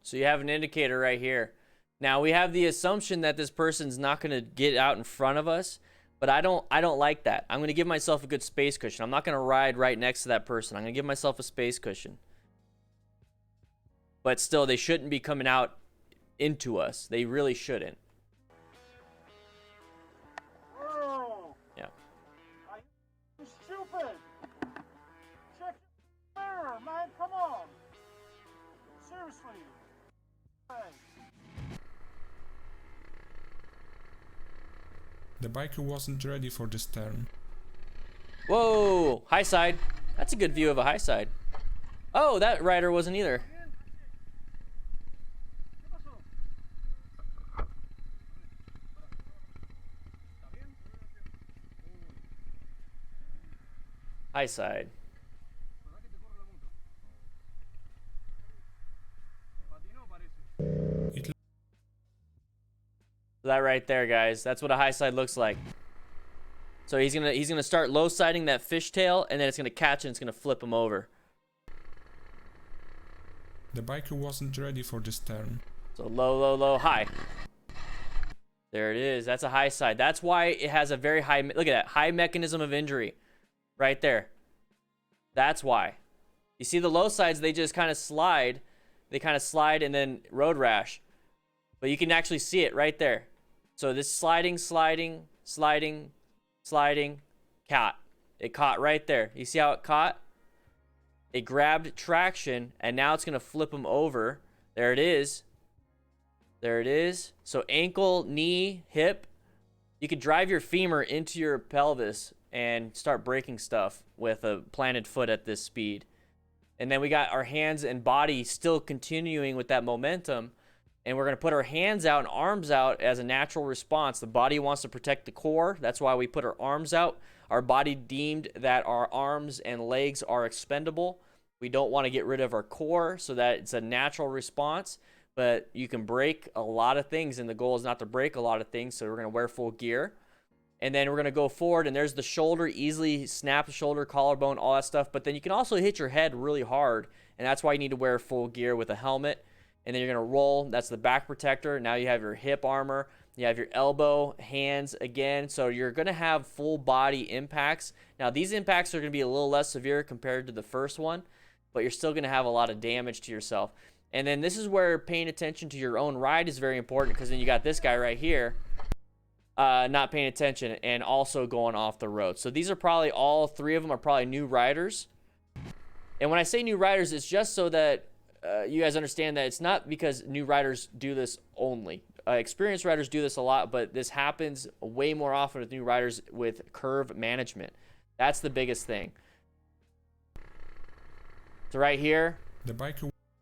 So you have an indicator right here. Now we have the assumption that this person's not going to get out in front of us, but I don't like that. I'm going to give myself a good space cushion. I'm not going to ride right next to that person. I'm going to give myself a space cushion. But still, they shouldn't be coming out into us. They really shouldn't. Yeah. You stupid! Check your mirror, man, come on! Seriously! Hey. The biker wasn't ready for this turn. Whoa, high side. That's a good view of a high side. Oh, that rider wasn't either. High side. That right there, guys. That's what a high side looks like. So he's gonna start low siding that fishtail, and then it's gonna catch and it's gonna flip him over. The biker wasn't ready for this turn. So low, low, low, high. There it is. That's a high side. That's why it has a very high. Look at that high mechanism of injury, right there. That's why. You see the low sides, they just kind of slide. They kind of slide and then road rash. But you can actually see it right there. So this sliding, sliding, sliding, sliding, caught. It caught right there. You see how it caught? It grabbed traction, and now it's going to flip him over. There it is. There it is. So ankle, knee, hip. You could drive your femur into your pelvis and start breaking stuff with a planted foot at this speed. And then we got our hands and body still continuing with that momentum. And we're going to put our hands out and arms out as a natural response. The body wants to protect the core. That's why we put our arms out. Our body deemed that our arms and legs are expendable. We don't want to get rid of our core, so that it's a natural response. But you can break a lot of things, and the goal is not to break a lot of things. So we're going to wear full gear. And then we're going to go forward, and there's the shoulder. Easily snap the shoulder, collarbone, all that stuff. But then you can also hit your head really hard, and that's why you need to wear full gear with a helmet. And then you're going to roll. That's the back protector. Now you have your hip armor. You have your elbow, hands again. So you're going to have full body impacts. Now, these impacts are going to be a little less severe compared to the first one, but you're still going to have a lot of damage to yourself. And then this is where paying attention to your own ride is very important, because then you got this guy right here not paying attention and also going off the road. So these are probably, all three of them are probably new riders. And when I say new riders, it's just so that you guys understand that it's not because new riders do this only. Experienced riders do this a lot, but this happens way more often with new riders with curve management. That's the biggest thing. So right here, The bike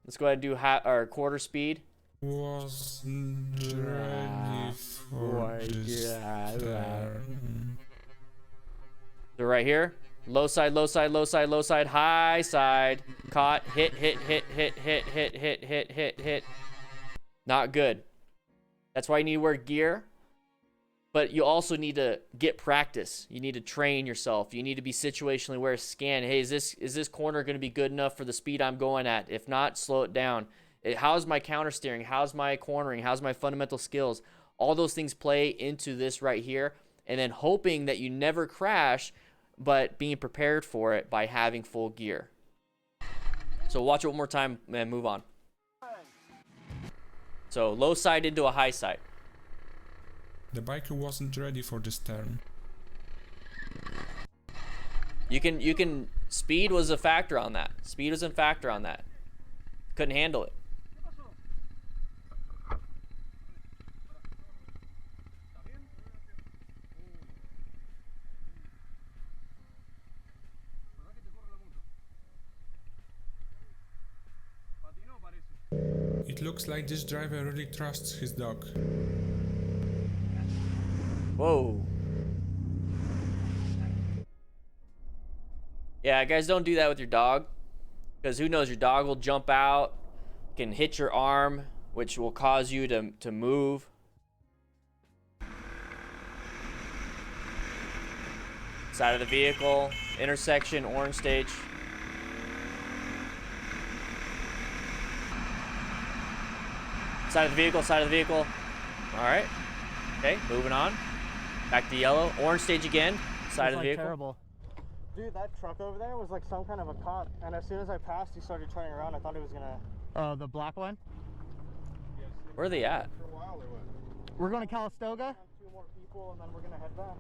let's go ahead and do our quarter speed. wasn't ready for this turn. So right here, low side, low side, low side, low side, high side, caught, hit, hit, hit, hit, hit, hit, hit, hit, hit, hit. Not good. That's why you need to wear gear. But you also need to get practice. You need to train yourself. You need to be situationally aware. Scan. Hey, is this corner going to be good enough for the speed I'm going at? If not, slow it down. How's my counter steering? How's my cornering? How's my fundamental skills? All those things play into this right here. And then hoping that you never crash, but being prepared for it by having full gear. So watch it one more time and move on. So low side into a high side. The bike wasn't ready for this turn. You can speed was a factor on that. Speed was a factor on that. Couldn't handle it. It looks like this driver really trusts his dog. Whoa. Yeah, guys, don't do that with your dog, because who knows, your dog will jump out, can hit your arm, which will cause you to move. Side of the vehicle, intersection, orange stage. Side of the vehicle, side of the vehicle. All right. Okay, moving on. Back to yellow. Orange stage again. Side of the vehicle. Terrible. Dude, that truck over there was like some kind of a cop, and as soon as I passed, he started turning around. I thought he was gonna. The black one. Where are they at? For a while or what? We're going to Calistoga. Two more people and then we're gonna head back.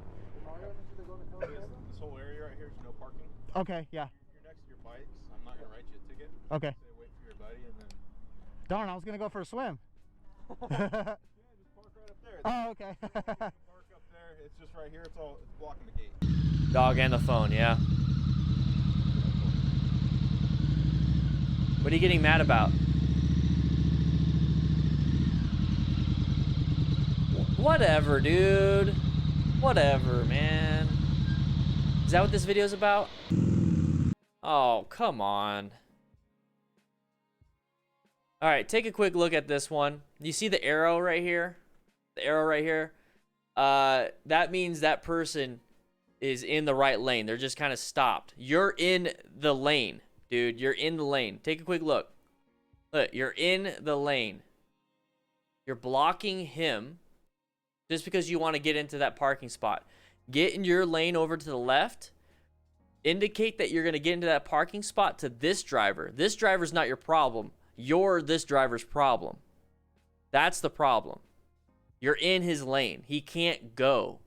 This whole area right here is no parking. Okay, yeah. You're next to your bikes. I'm not gonna write you a ticket. Okay. Say wait for your buddy and then. Darn, I was gonna go for a swim. Yeah, just park right up there. Oh, okay. Park up there. It's just right here. It's blocking the gate. Dog and the phone, yeah. What are you getting mad about? Whatever, dude. Whatever, man. Is that what this video's about? Oh, come on. All right, take a quick look at this one. You see the arrow right here? The arrow right here? That means that person is in the right lane. They're just kind of stopped. You're in the lane, dude. You're in the lane. Take a quick look. Look, you're in the lane. You're blocking him just because you want to get into that parking spot. Get in your lane over to the left. Indicate that you're going to get into that parking spot to this driver. This driver's not your problem. You're this driver's problem. That's the problem. You're in his lane. He can't go.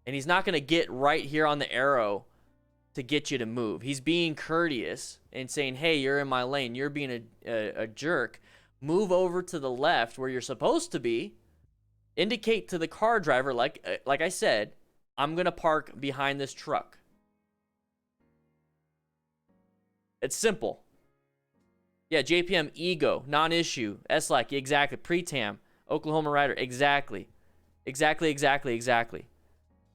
And he's not going to get right here on the arrow to get you to move. He's being courteous and saying, hey, you're in my lane. You're being a jerk. move over to the left where you're supposed to be, indicate to the car driver, like I said, I'm going to park behind this truck. It's simple. Yeah, JPM, ego, non-issue, S-like, exactly. Pre-tam, Oklahoma Rider, exactly. Exactly.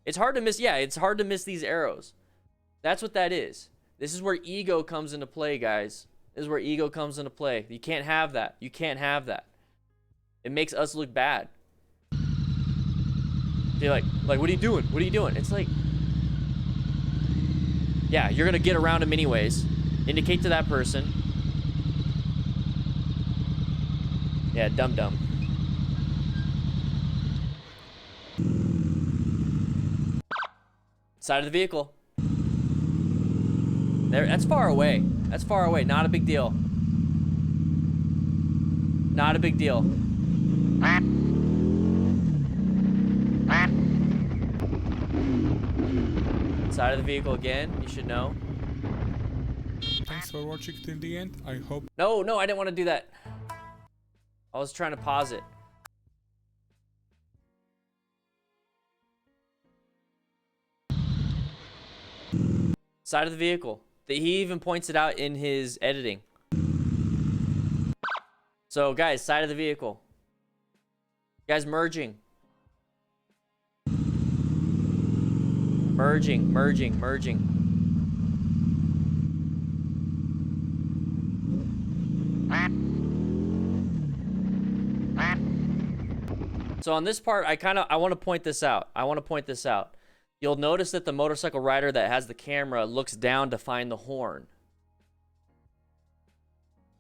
It's hard to miss, yeah, it's hard to miss these arrows. That's what that is. This is where ego comes into play, guys. This is where ego comes into play. You can't have that. You can't have that. It makes us look bad. You're like, what are you doing? What are you doing? It's like, yeah, you're going to get around him anyways. Indicate to that person. Yeah, dum-dum. Side of the vehicle. There, that's far away. That's far away. Not a big deal. Not a big deal. Side of the vehicle again. You should know. Thanks for watching till the end. I hope. No, I didn't want to do that. I was trying to pause it. Side of the vehicle. He even points it out in his editing. So, guys, side of the vehicle. Guys, merging. Merging. So on this part, I want to point this out. You'll notice that the motorcycle rider that has the camera looks down to find the horn.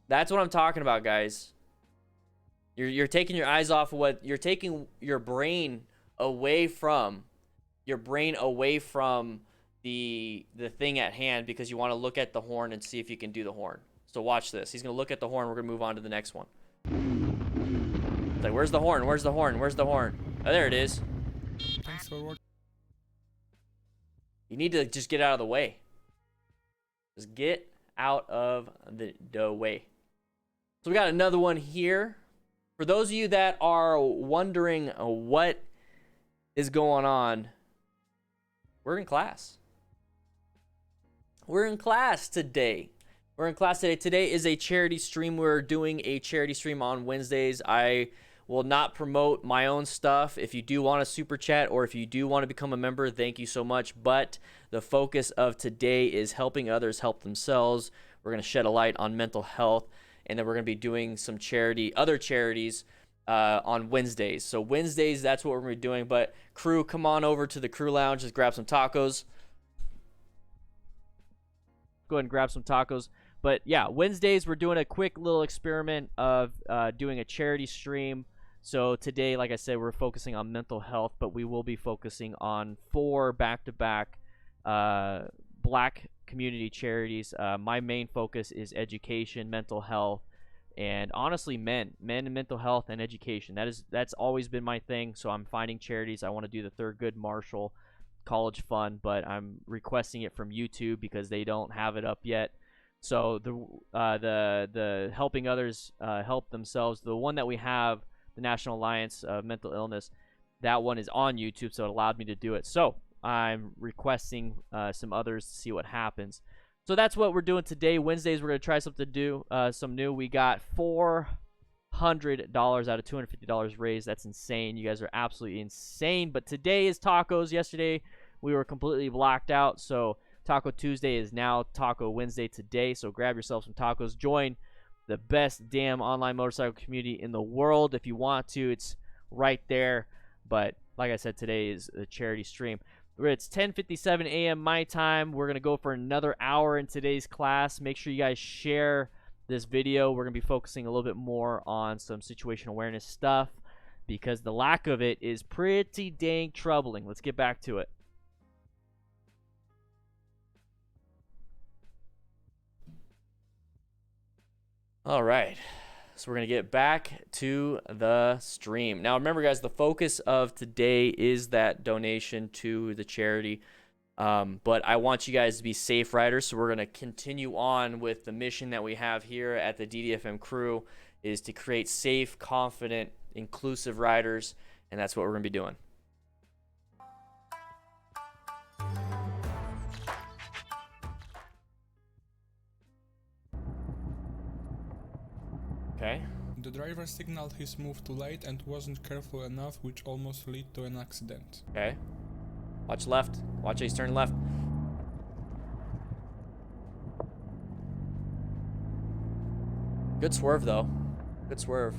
That's what I'm talking about, guys. You're taking your eyes off of what you're taking your brain away from the thing at hand because you want to look at the horn and see if you can do the horn. So watch this. He's going to look at the horn. We're going to move on to the next one. It's like, where's the horn? Where's the horn? Where's the horn? Oh, there it is. Thanks for watching. You need to just get out of the way. Just get out of the way. So we got another one here. For those of you that are wondering what is going on, we're in class. We're in class today. Today is a charity stream. We're doing a charity stream on Wednesdays. I will not promote my own stuff. If you do want a super chat or if you do want to become a member, thank you so much. But the focus of today is helping others help themselves. We're going to shed a light on mental health, and then we're going to be doing some other charities on Wednesdays. So Wednesdays, that's what we're going to be doing. But crew, come on over to the crew lounge. Just grab some tacos. Go ahead and grab some tacos. But yeah, Wednesdays, we're doing a quick little experiment of doing a charity stream. So today, like I said, we're focusing on mental health, but we will be focusing on 4 back-to-back Black community charities. My main focus is education, mental health, and honestly, men and mental health and education. That's always been my thing. So I'm finding charities. I want to do the Thurgood Marshall College Fund, but I'm requesting it from YouTube because they don't have it up yet. So the helping others help themselves, the one that we have, the National Alliance of Mental Illness, that one is on YouTube, so it allowed me to do it. So I'm requesting some others to see what happens. So that's what we're doing today. Wednesdays, we're going to try some new. We got $400 out of $250 raised. That's insane. You guys are absolutely insane. But today is tacos. Yesterday, we were completely blocked out. So Taco Tuesday is now Taco Wednesday today. So grab yourself some tacos. Join the best damn online motorcycle community in the world. If you want to, it's right there. But like I said, today is a charity stream. It's 10:57 a.m. my time. We're going to go for another hour in today's class. Make sure you guys share this video. We're going to be focusing a little bit more on some situational awareness stuff because the lack of it is pretty dang troubling. Let's get back to it. All right, so we're going to get back to the stream. Now, remember, guys, the focus of today is that donation to the charity, but I want you guys to be safe riders, so we're going to continue on with the mission that we have here at the DDFM crew, is to create safe, confident, inclusive riders, and that's what we're going to be doing. Okay. The driver signaled his move too late and wasn't careful enough, which almost led to an accident. Okay. Watch left. Watch he's turning left. Good swerve, though. Good swerve.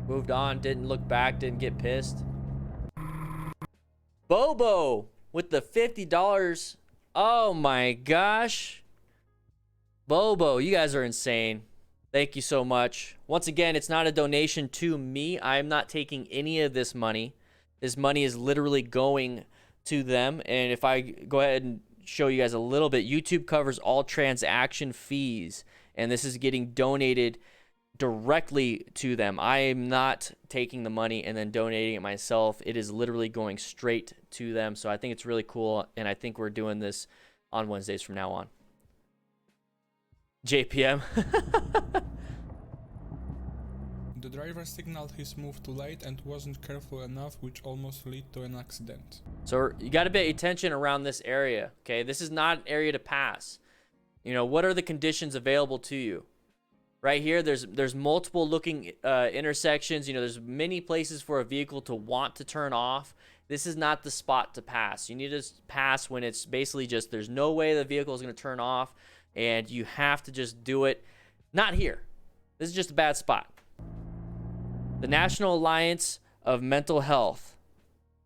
Moved on, didn't look back, didn't get pissed. Bobo with the $50. Oh my gosh. Bobo, you guys are insane. Thank you so much. Once again, it's not a donation to me. I'm not taking any of this money. This money is literally going to them. And if I go ahead and show you guys a little bit, YouTube covers all transaction fees, and this is getting donated directly to them. I am not taking the money and then donating it myself. It is literally going straight to them. So I think it's really cool, and I think we're doing this on Wednesdays from now on. JPM. The driver signaled his move too late and wasn't careful enough, which almost led to an accident. So you got to pay attention around this area, okay? This is not an area to pass. You know, what are the conditions available to you? Right here, there's multiple looking intersections. You know, there's many places for a vehicle to want to turn off. This is not the spot to pass. You need to pass when it's basically just there's no way the vehicle is going to turn off, and you have to just do it. Not here. This is just a bad spot. The National Alliance of Mental Health.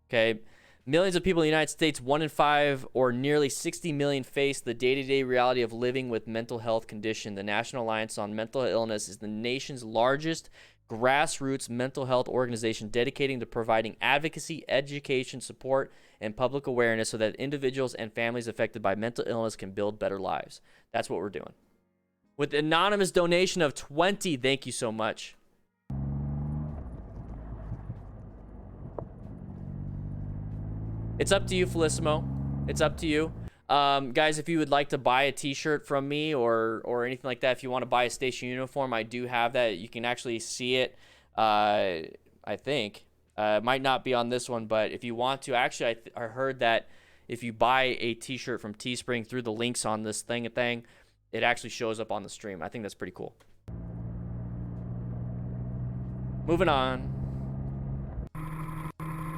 Okay. Millions of people in the United States, 1 in 5 or nearly 60 million, face the day-to-day reality of living with mental health condition. The National Alliance on Mental Illness is the nation's largest grassroots mental health organization dedicating to providing advocacy, education, support, and public awareness so that individuals and families affected by mental illness can build better lives. That's what we're doing. With an anonymous donation of 20, thank you so much. It's up to you, Felissimo. It's up to you. Guys, if you would like to buy a t-shirt from me or anything like that, if you want to buy a station uniform, I do have that. You can actually see it, I think. It might not be on this one, but if you want to, actually, I heard that if you buy a t-shirt from Teespring through the links on this thing, it actually shows up on the stream. I think that's pretty cool. Moving on.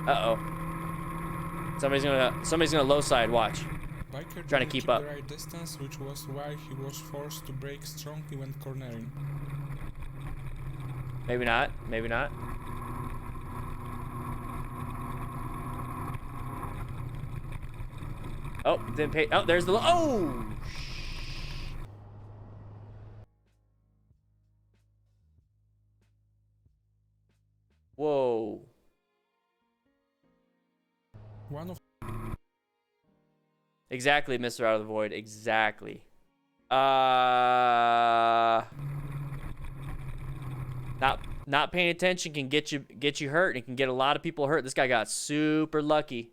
Uh-oh. Somebody's gonna low side. Watch. Biker Trying to keep up. The right distance, which was why he was forced to brake strongly when cornering. Maybe not. Maybe not. Oh, didn't pay. Oh, there's the. Oh. Whoa. One of Exactly, Mr. Out of the Void. Exactly. Not paying attention can get you hurt, and it can get a lot of people hurt. This guy got super lucky.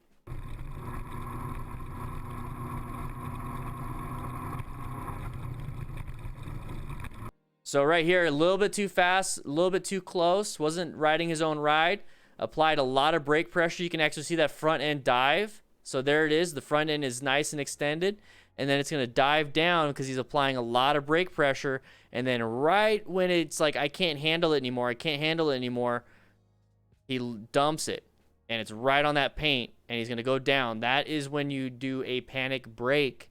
So right here, a little bit too fast, a little bit too close. Wasn't riding his own ride. Applied a lot of brake pressure. You can actually see that front end dive. So there it is. The front end is nice and extended. And then it's going to dive down because he's applying a lot of brake pressure. And then right when it's like, I can't handle it anymore, he dumps it. And it's right on that paint. And he's going to go down. That is when you do a panic brake.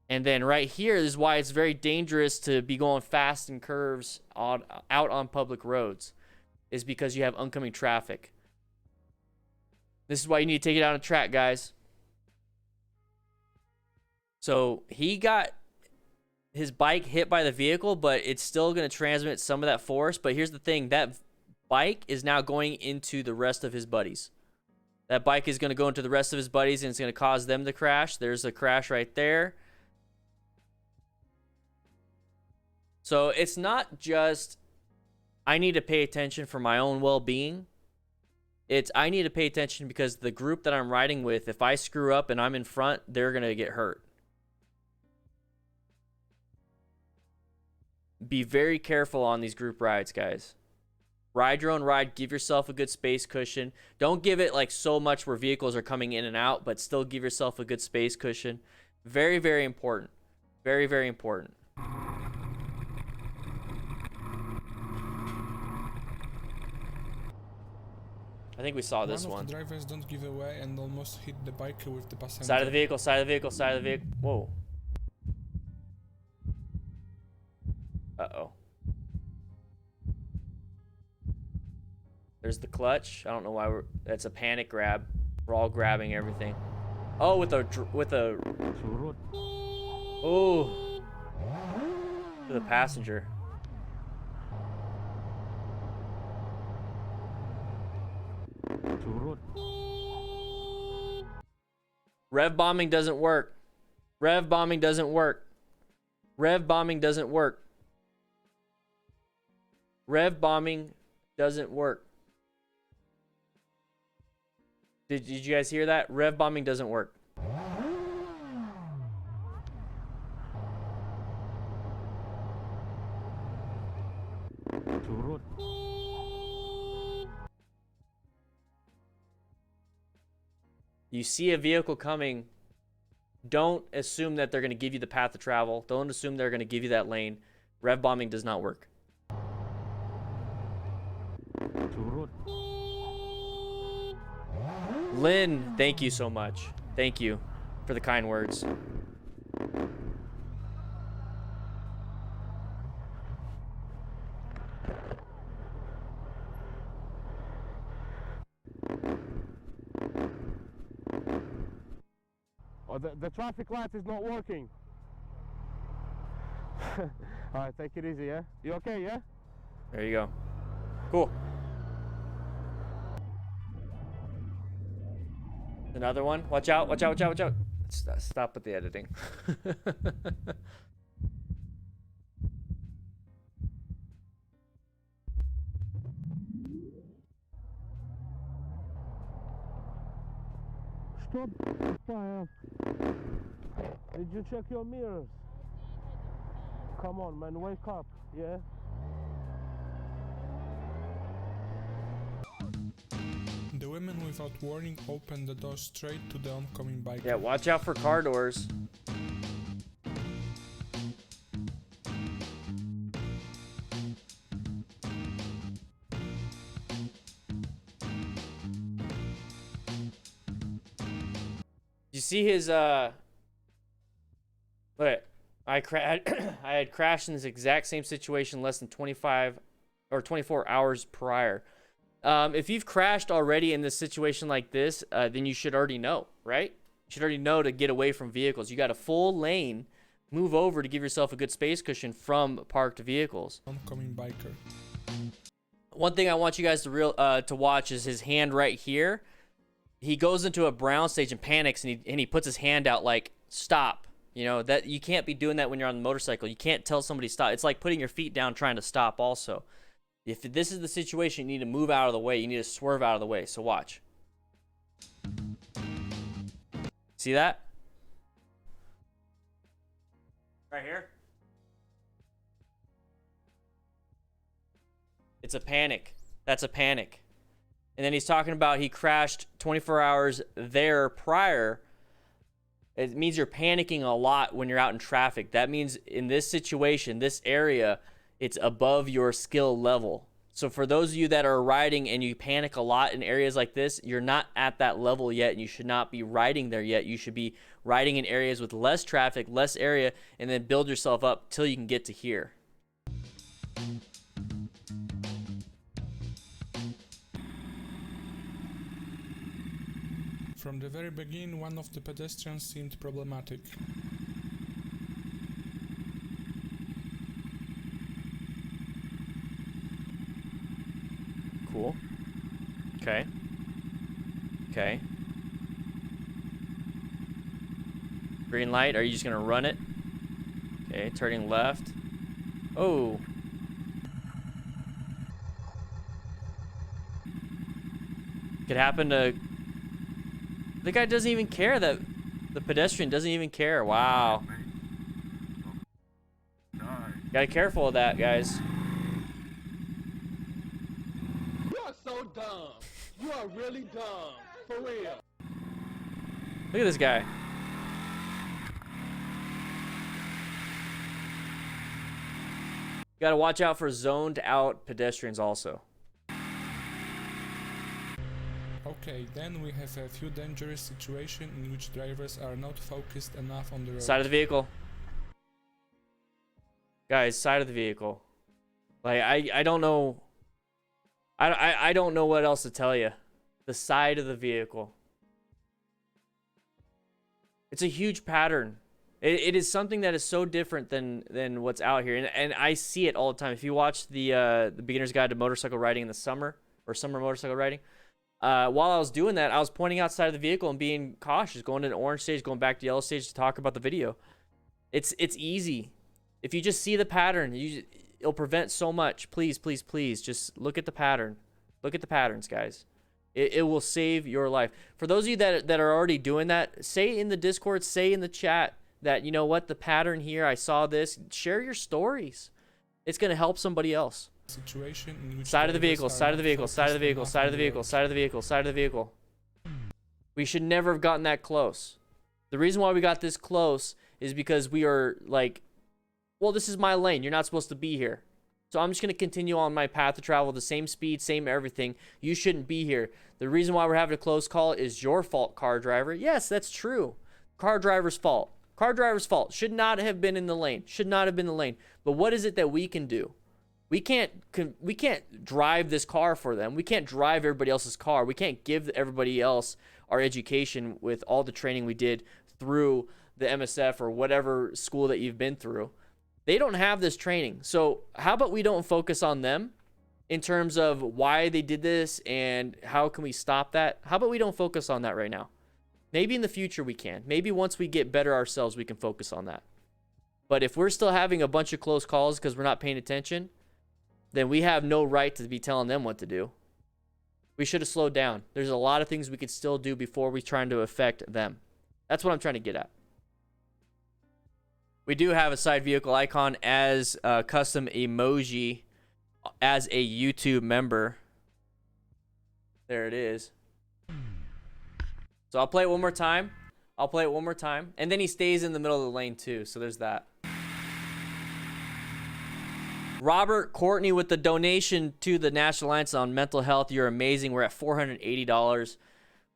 And then right here is why it's very dangerous to be going fast in curves out on public roads. Is because you have oncoming traffic. This is why you need to take it out on track, guys. So he got his bike hit by the vehicle, but it's still going to transmit some of that force. But here's the thing. That bike is now going into the rest of his buddies. That bike is going to go into the rest of his buddies, and it's going to cause them to crash. There's a crash right there. So it's not just I need to pay attention for my own well-being. It's I need to pay attention because the group that I'm riding with, if I screw up and I'm in front, they're going to get hurt. be very careful on these group rides, guys. Ride your own ride. Give yourself a good space cushion. Don't give it like so much where vehicles are coming in and out, but still give yourself a good space cushion. Very, very important. Very, very important. I think we saw this One one. of the drivers don't give away and almost hit the biker with the passenger. Side of the vehicle, side of the vehicle, side of the vehicle. Whoa. Uh-oh. There's the clutch. I don't know why we're... That's a panic grab. We're all grabbing everything. Oh, with a... Oh. To the passenger. Rev bombing doesn't work. Rev bombing doesn't work. Rev bombing doesn't work. Rev bombing doesn't work. Did you guys hear that? Rev bombing doesn't work. You see a vehicle coming, don't assume that they're going to give you the path to travel. Don't assume they're going to give you that lane. Rev bombing does not work. Lynn, thank you so much. Thank you for the kind words. Oh, the traffic light is not working. Alright, take it easy, yeah? You okay, yeah? There you go. Cool. Another one. Watch out, watch out, watch out, watch out. Stop with the editing. Stop fire. Did you check your mirrors? Come on, man, wake up, yeah? The women without warning opened the door straight to the oncoming biker. Yeah, watch out for car doors. You see his look, I had crashed in this exact same situation less than 25 or 24 hours prior. If you've crashed already in this situation like this, then you should already know, right? You should already know to get away from vehicles. You got a full lane, move over to give yourself a good space cushion from parked vehicles. Oncoming biker. One thing I want you guys to watch is his hand right here. He goes into a brown stage and panics, and he puts his hand out like stop. You know that you can't be doing that when you're on the motorcycle. You can't tell somebody stop. It's like putting your feet down trying to stop also. If this is the situation, you need to move out of the way. You need to swerve out of the way. So watch. See that? Right here. It's a panic. That's a panic. And then he's talking about he crashed 24 hours there prior. It means you're panicking a lot when you're out in traffic. That means in this situation, this area, it's above your skill level. So for those of you that are riding and you panic a lot in areas like this, you're not at that level yet, and you should not be riding there yet. You should be riding in areas with less traffic, less area, and then build yourself up till you can get to here. From the very beginning, one of the pedestrians seemed problematic. Cool. Okay. Okay. Green light. Are you just gonna run it? Okay, turning left. Oh. Could happen to... The guy doesn't even care that... The pedestrian doesn't even care. Wow. Gotta be careful of that, guys. You are so dumb. You are really dumb. For real. Look at this guy. Gotta watch out for zoned out pedestrians also. Okay, then we have a few dangerous situations in which drivers are not focused enough on the road. Side of the vehicle. Guys, side of the vehicle. Like, I don't know. I don't know what else to tell you. The side of the vehicle. It's a huge pattern. It is something that is so different than what's out here. And I see it all the time. If you watch the Beginner's Guide to Motorcycle Riding in the summer, or summer motorcycle riding, while I was doing that, I was pointing outside of the vehicle and being cautious, going to the orange stage, going back to yellow stage to talk about the video. It's easy. If you just see the pattern, it'll prevent so much. Please, please, please, just look at the pattern. Look at the patterns, guys. It will save your life. For those of you that are already doing that, say in the Discord, say in the chat that, you know what, the pattern here, I saw this. Share your stories. It's going to help somebody else. Situation in which Side of the drivers vehicle, are side of the not vehicle, side of the focused vehicle, enough side on of the vehicle, road. side of the vehicle, side of the vehicle. We should never have gotten that close. The reason why we got this close is because we are like, well, this is my lane. You're not supposed to be here. So I'm just going to continue on my path to travel, the same speed, same everything. You shouldn't be here. The reason why we're having a close call is your fault, car driver. Yes, that's true. Car driver's fault. Car driver's fault. Should not have been in the lane. Should not have been in the lane. But what is it that we can do? We can't drive this car for them. We can't drive everybody else's car. We can't give everybody else our education with all the training we did through the MSF or whatever school that you've been through. They don't have this training. So how about we don't focus on them in terms of why they did this and how can we stop that? How about we don't focus on that right now? Maybe in the future we can. Maybe once we get better ourselves, we can focus on that. But if we're still having a bunch of close calls because we're not paying attention, then we have no right to be telling them what to do. We should have slowed down. There's a lot of things we could still do before we trying to affect them. That's what I'm trying to get at. We do have a side vehicle icon as a custom emoji as a YouTube member. There it is. So I'll play it one more time. I'll play it one more time. And then he stays in the middle of the lane too. So there's that. Robert Courtney with the donation to the National Alliance on Mental Health. You're amazing. We're at $480.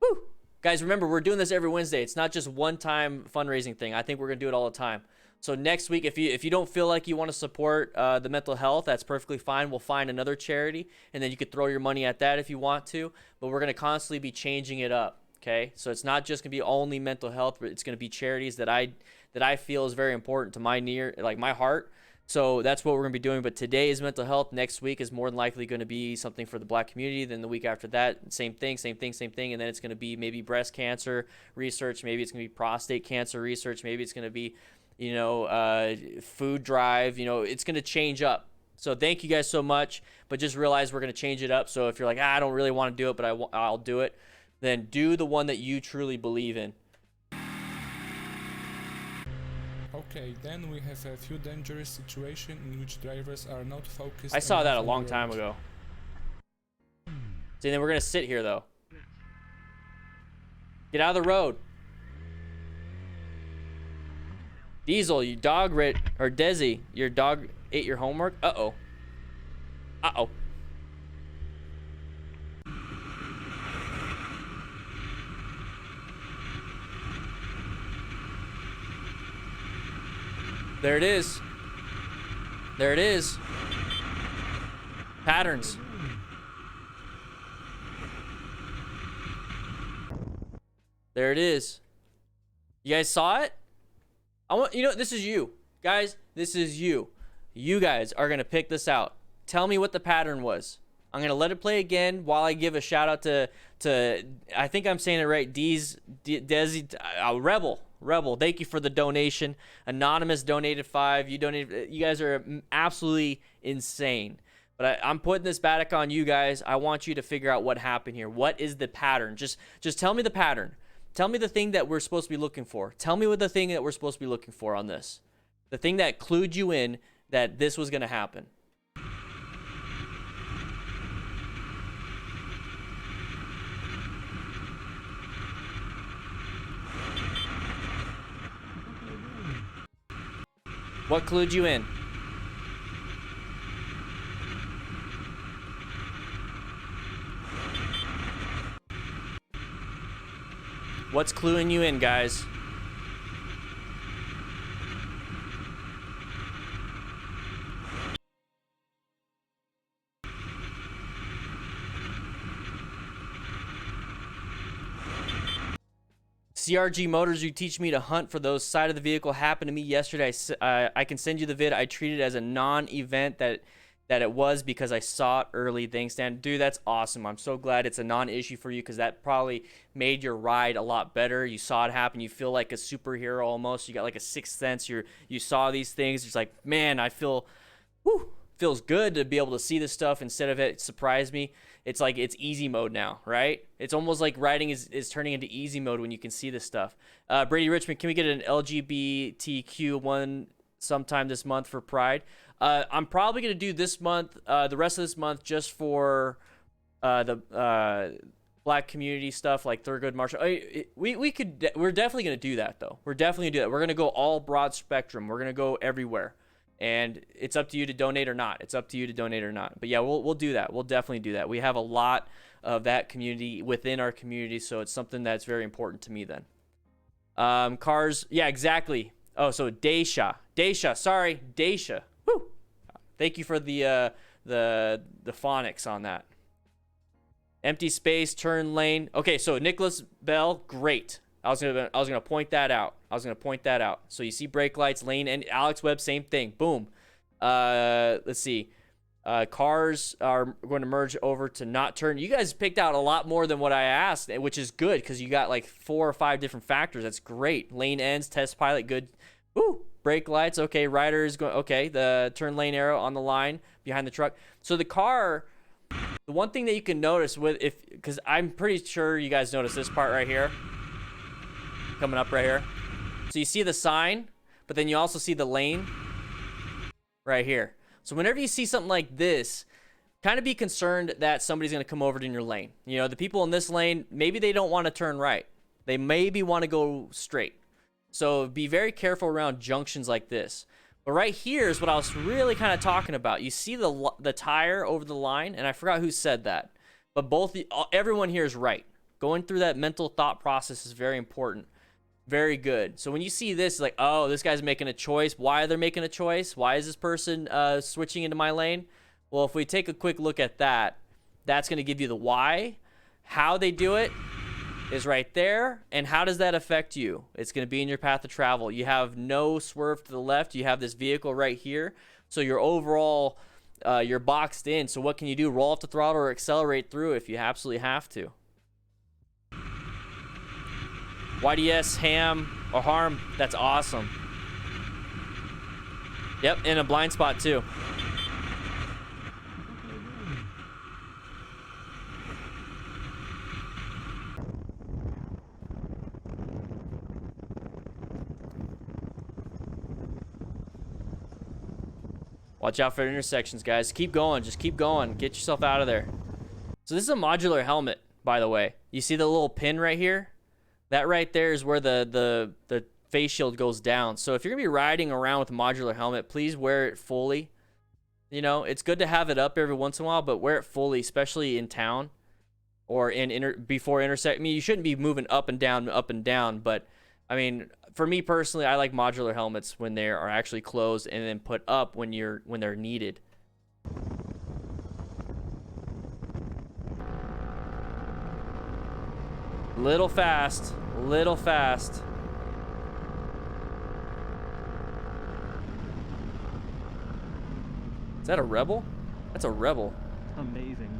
Woo! Guys, remember, we're doing this every Wednesday. It's not just one-time fundraising thing. I think we're going to do it all the time. So next week, if you don't feel like you want to support the mental health, that's perfectly fine. We'll find another charity, and then you could throw your money at that if you want to. But we're going to constantly be changing it up, okay? So it's not just going to be only mental health, but it's going to be charities that I feel is very important to my heart. So that's what we're going to be doing. But today is mental health. Next week is more than likely going to be something for the Black community. Then the week after that, same thing. And then it's going to be maybe breast cancer research. Maybe it's going to be prostate cancer research. Maybe it's going to be, food drive. It's going to change up. So thank you guys so much. But just realize we're going to change it up. So if you're like, I don't really want to do it, but I'll do it, then do the one that you truly believe in. Okay, then we have a few dangerous situations in which drivers are not focused. I saw enough that a on long the time road. ago. See, then we're going to sit here, though. Get out of the road. Diesel, you dog or Desi, your dog ate your homework? Uh-oh. Uh-oh. There it is. There it is. Patterns. There it is. You guys saw it? This is you. Guys, this is you. You guys are going to pick this out. Tell me what the pattern was. I'm going to let it play again while I give a shout out to I think I'm saying it right, Desi, Rebel. Thank you for the donation. Anonymous donated 5. You guys are absolutely insane. But I'm putting this back on you guys. I want you to figure out what happened here. What is the pattern? Just tell me the pattern. Tell me the thing that we're supposed to be looking for. Tell me what the thing that we're supposed to be looking for on this. The thing that clued you in that this was going to happen. What clued you in? What's cluing you in, guys? CRG Motors, you teach me to hunt for those side of the vehicle. Happened to me yesterday. I can send you the vid. I treated it as a non-event that it was because I saw it early. Thanks, Dan. Dude, that's awesome. I'm so glad it's a non-issue for you because that probably made your ride a lot better. You saw it happen. You feel like a superhero almost. You got like a sixth sense. You saw these things. It's like, man, I feel, whew, feels good to be able to see this stuff instead of it surprise me. It's like it's easy mode now, right? It's almost like riding is turning into easy mode when you can see this stuff. Brady Richmond, can we get an LGBTQ one sometime this month for Pride? I'm probably going to do this month, the rest of this month, just for the black community stuff like Thurgood Marshall. We're definitely going to do that, though. We're definitely going to do that. We're going to go all broad spectrum. We're going to go everywhere. And it's up to you to donate or not. It's up to you to donate or not. But yeah, we'll do that. We'll definitely do that. We have a lot of that community within our community, so it's something that's very important to me then. Cars, yeah, exactly. Oh, so Daisha. Sorry, Daisha. Woo! Thank you for the phonics on that. Empty space, turn lane. Okay, so Nicholas Bell, great. I was gonna point that out. So you see brake lights, lane, and Alex Webb, same thing. Boom. Let's see. Cars are going to merge over to not turn. You guys picked out a lot more than what I asked, which is good because you got like 4 or 5 different factors. That's great. Lane ends, test pilot, good. Woo. Brake lights, okay. Rider is going. Okay, the turn lane arrow on the line behind the truck. So the car. The one thing that you can notice because I'm pretty sure you guys noticed this part right here. Coming up right here. So you see the sign, but then you also see the lane right here. So whenever you see something like this, kind of be concerned that somebody's going to come over in your lane. You know, the people in this lane, maybe they don't want to turn right. They maybe want to go straight. So be very careful around junctions like this. But right here is what I was really kind of talking about. You see the tire over the line, and I forgot who said that. But everyone here is right. Going through that mental thought process is very important. Very good. So when you see this, like, oh, this guy's making a choice. Why are they making a choice? Why is this person switching into my lane? Well, if we take a quick look at that, that's going to give you the why. How they do it is right there. And how does that affect you? It's going to be in your path of travel. You have no swerve to the left. You have this vehicle right here. So your overall, you're boxed in. So what can you do? Roll off the throttle or accelerate through if you absolutely have to. YDS, ham, or harm, that's awesome. Yep, in a blind spot too. Watch out for intersections, guys. Keep going, just keep going. Get yourself out of there. So this is a modular helmet, by the way. You see the little pin right here? That right there is where the face shield goes down. So if you're going to be riding around with a modular helmet, please wear it fully. You know, it's good to have it up every once in a while, but wear it fully, especially in town or before intersect. I mean, you shouldn't be moving up and down, but I mean, for me personally, I like modular helmets when they are actually closed and then put up when they're needed. Little fast. Is that a Rebel? That's a Rebel. Amazing.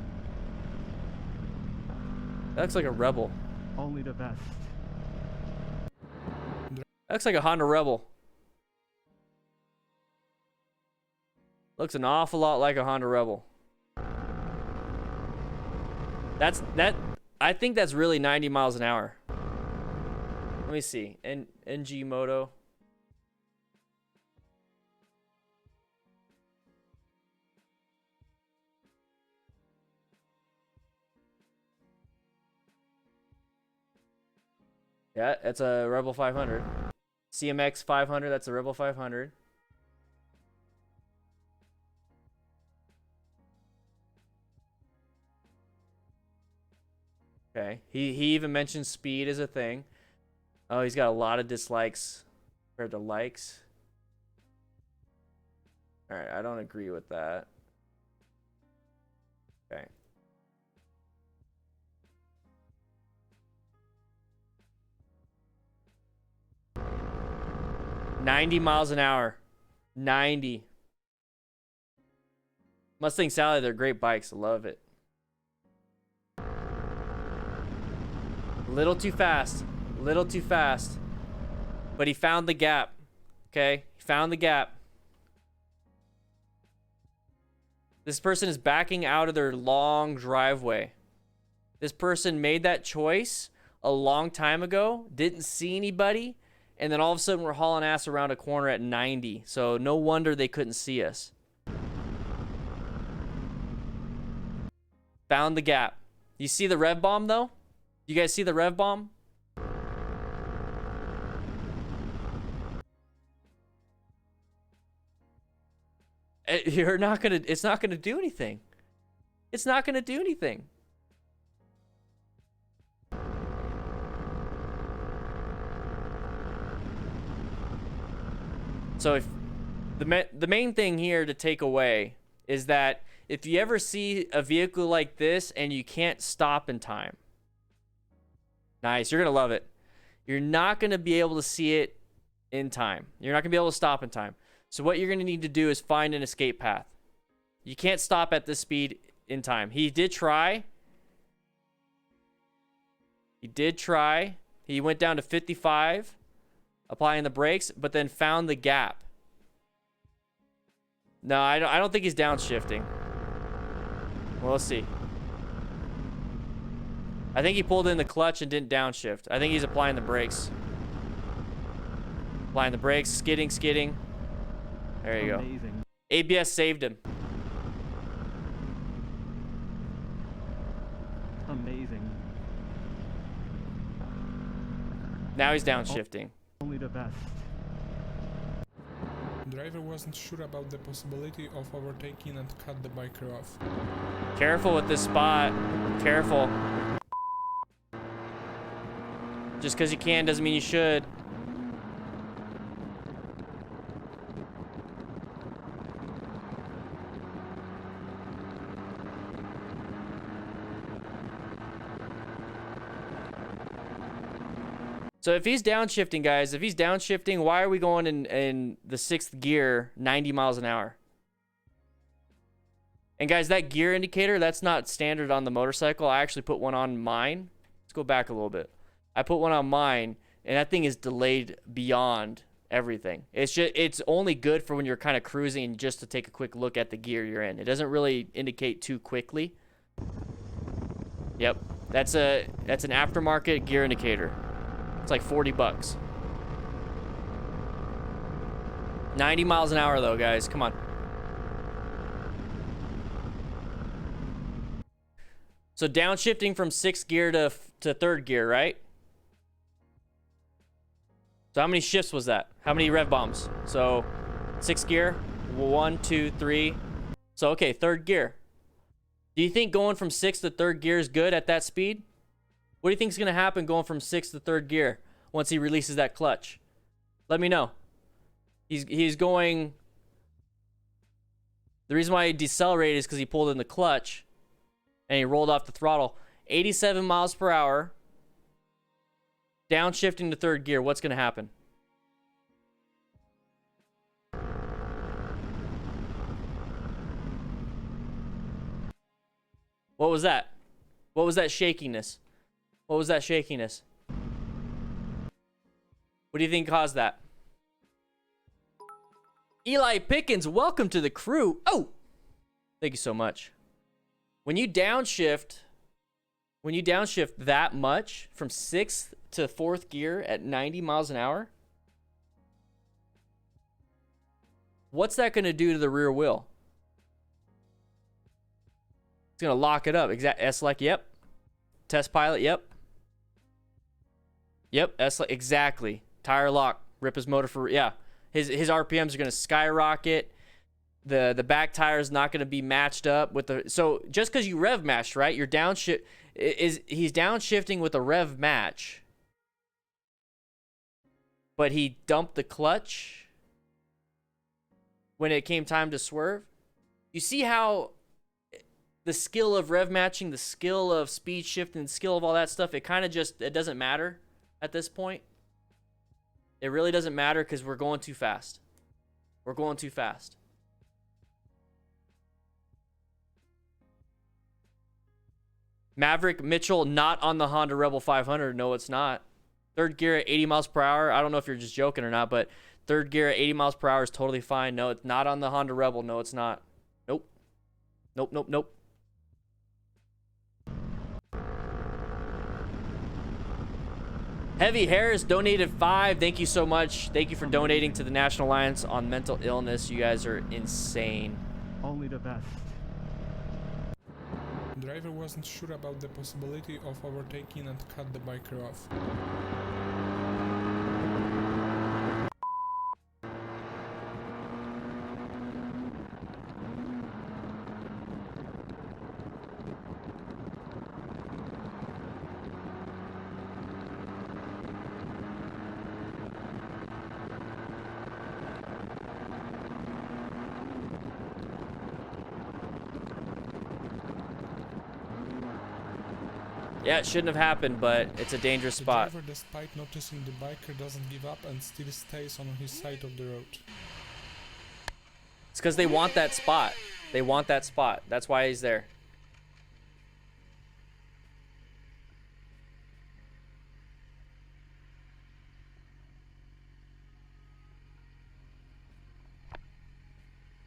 That looks like a Rebel. Only the best. That looks like a Honda Rebel. Looks an awful lot like a Honda Rebel. I think that's really 90 miles an hour. Let me see. NG Moto. Yeah, that's a Rebel 500. CMX 500, that's a Rebel 500. Okay. He even mentioned speed as a thing. Oh, he's got a lot of dislikes compared to likes. Alright, I don't agree with that. Okay. $90 miles an hour. 90. Mustang Sally, they're great bikes. I love it. A little too fast. A little too fast. But he found the gap. Okay? He found the gap. This person is backing out of their long driveway. This person made that choice a long time ago, didn't see anybody, and then all of a sudden we're hauling ass around a corner at 90. So no wonder they couldn't see us. Found the gap. You see the rev bomb though? You guys see the rev bomb? You're not gonna, it's not gonna do anything. It's not gonna do anything. So if the main thing here to take away is that if you ever see a vehicle like this and you can't stop in time, nice, you're gonna love it. You're not gonna be able to see it in time. You're not gonna be able to stop in time. So what you're gonna need to do is find an escape path. You can't stop at this speed in time. He did try. He did try. He went down to 55, applying the brakes, but then found the gap. No, I don't think he's downshifting. Well, let's see. I think he pulled in the clutch and didn't downshift. I think he's applying the brakes. Applying the brakes, skidding. There you Amazing. go. ABS saved him. Amazing. Now he's downshifting. Only the best. Driver wasn't sure about the possibility of overtaking and cut the biker off. Careful with this spot. Careful. Just because you can doesn't mean you should. So if he's downshifting, guys, if he's downshifting, why are we going in the 6th gear 90 miles an hour? And guys, that gear indicator, that's not standard on the motorcycle. I actually put one on mine. Let's go back a little bit. I put one on mine, and that thing is delayed beyond everything. It's only good for when you're kind of cruising and just to take a quick look at the gear you're in. It doesn't really indicate too quickly. Yep, that's an aftermarket gear indicator. It's like 40 bucks. 90 miles an hour though, guys. Come on. So downshifting from 6th gear to 3rd gear, right? So how many shifts was that? How many rev bombs? So 6th gear, 1, 2, 3. So okay, 3rd gear. Do you think going from 6th to 3rd gear is good at that speed? What do you think is going to happen going from 6th to 3rd gear once he releases that clutch? Let me know. He's going... The reason why he decelerated is because he pulled in the clutch and he rolled off the throttle. 87 miles per hour. Downshifting to 3rd gear. What's going to happen? What was that? What was that shakiness? What was that shakiness? What do you think caused that? Eli Pickens, welcome to the crew. Oh, thank you so much. When you downshift that much from 6th to 4th gear at 90 miles an hour, what's that going to do to the rear wheel? It's going to lock it up. S-Select, yep. Test pilot, yep. Yep, that's like, exactly. Tire lock, rip his motor for, yeah. His RPMs are gonna skyrocket. The back tire is not gonna be matched up with the, so just because you rev matched, right? You're downshift, he's downshifting with a rev match, but he dumped the clutch when it came time to swerve. You see how the skill of rev matching, the skill of speed shifting, the skill of all that stuff, it kind of just, it doesn't matter at this point. It really doesn't matter because we're going too fast. We're going too fast. Maverick Mitchell, not on the Honda Rebel 500. No, it's not. Third gear at 80 miles per hour. I don't know if you're just joking or not, but third gear at 80 miles per hour is totally fine. No, it's not on the Honda Rebel. No, it's not. Nope. Nope, nope, nope. Heavy Harris donated 5. Thank you so much. Thank you for donating to the National Alliance on Mental Illness. You guys are insane. Only the best. The driver wasn't sure about the possibility of overtaking and cut the biker off. Yeah, it shouldn't have happened, but it's a dangerous spot. The driver, despite noticing the biker, doesn't give up and still stays on his side of the road. It's because they want that spot. They want that spot. That's why he's there.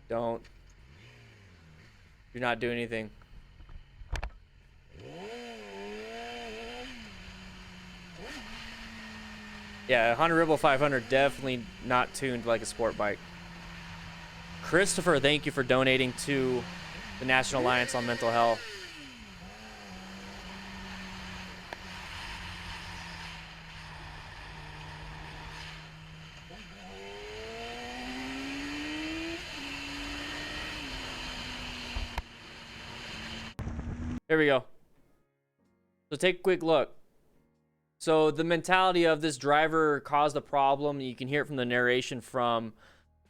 Don't. You're not doing anything. Yeah, Honda Rebel 500 definitely not tuned like a sport bike. Christopher, thank you for donating to the National Alliance on Mental Health. Here we go. So take a quick look. So the mentality of this driver caused a problem. You can hear it from the narration from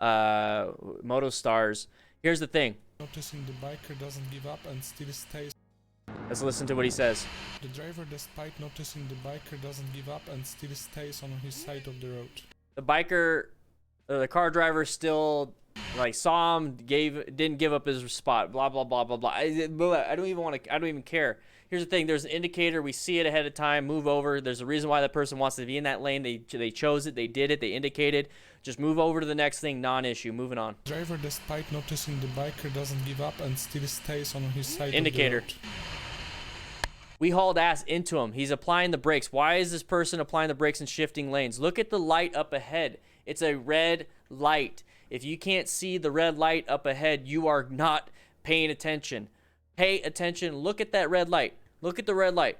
MotoStars. Here's the thing. Noticing the biker doesn't give up and still stays. Let's listen to what he says. The driver, despite noticing the biker, doesn't give up and still stays on his side of the road. The biker, the car driver still like saw him, didn't give up his spot. Blah blah blah blah blah. I don't even want to. I don't even care. Here's the thing. There's an indicator. We see it ahead of time. Move over. There's a reason why that person wants to be in that lane. They chose it. They did it. They indicated. Just move over to the next thing. Non-issue. Moving on. Driver, despite noticing the biker, doesn't give up and still stays on his side indicator. of the road. We hauled ass into him. He's applying the brakes. Why is this person applying the brakes and shifting lanes? Look at the light up ahead. It's a red light. If you can't see the red light up ahead, you are not paying attention. Pay attention. Look at that red light. Look at the red light.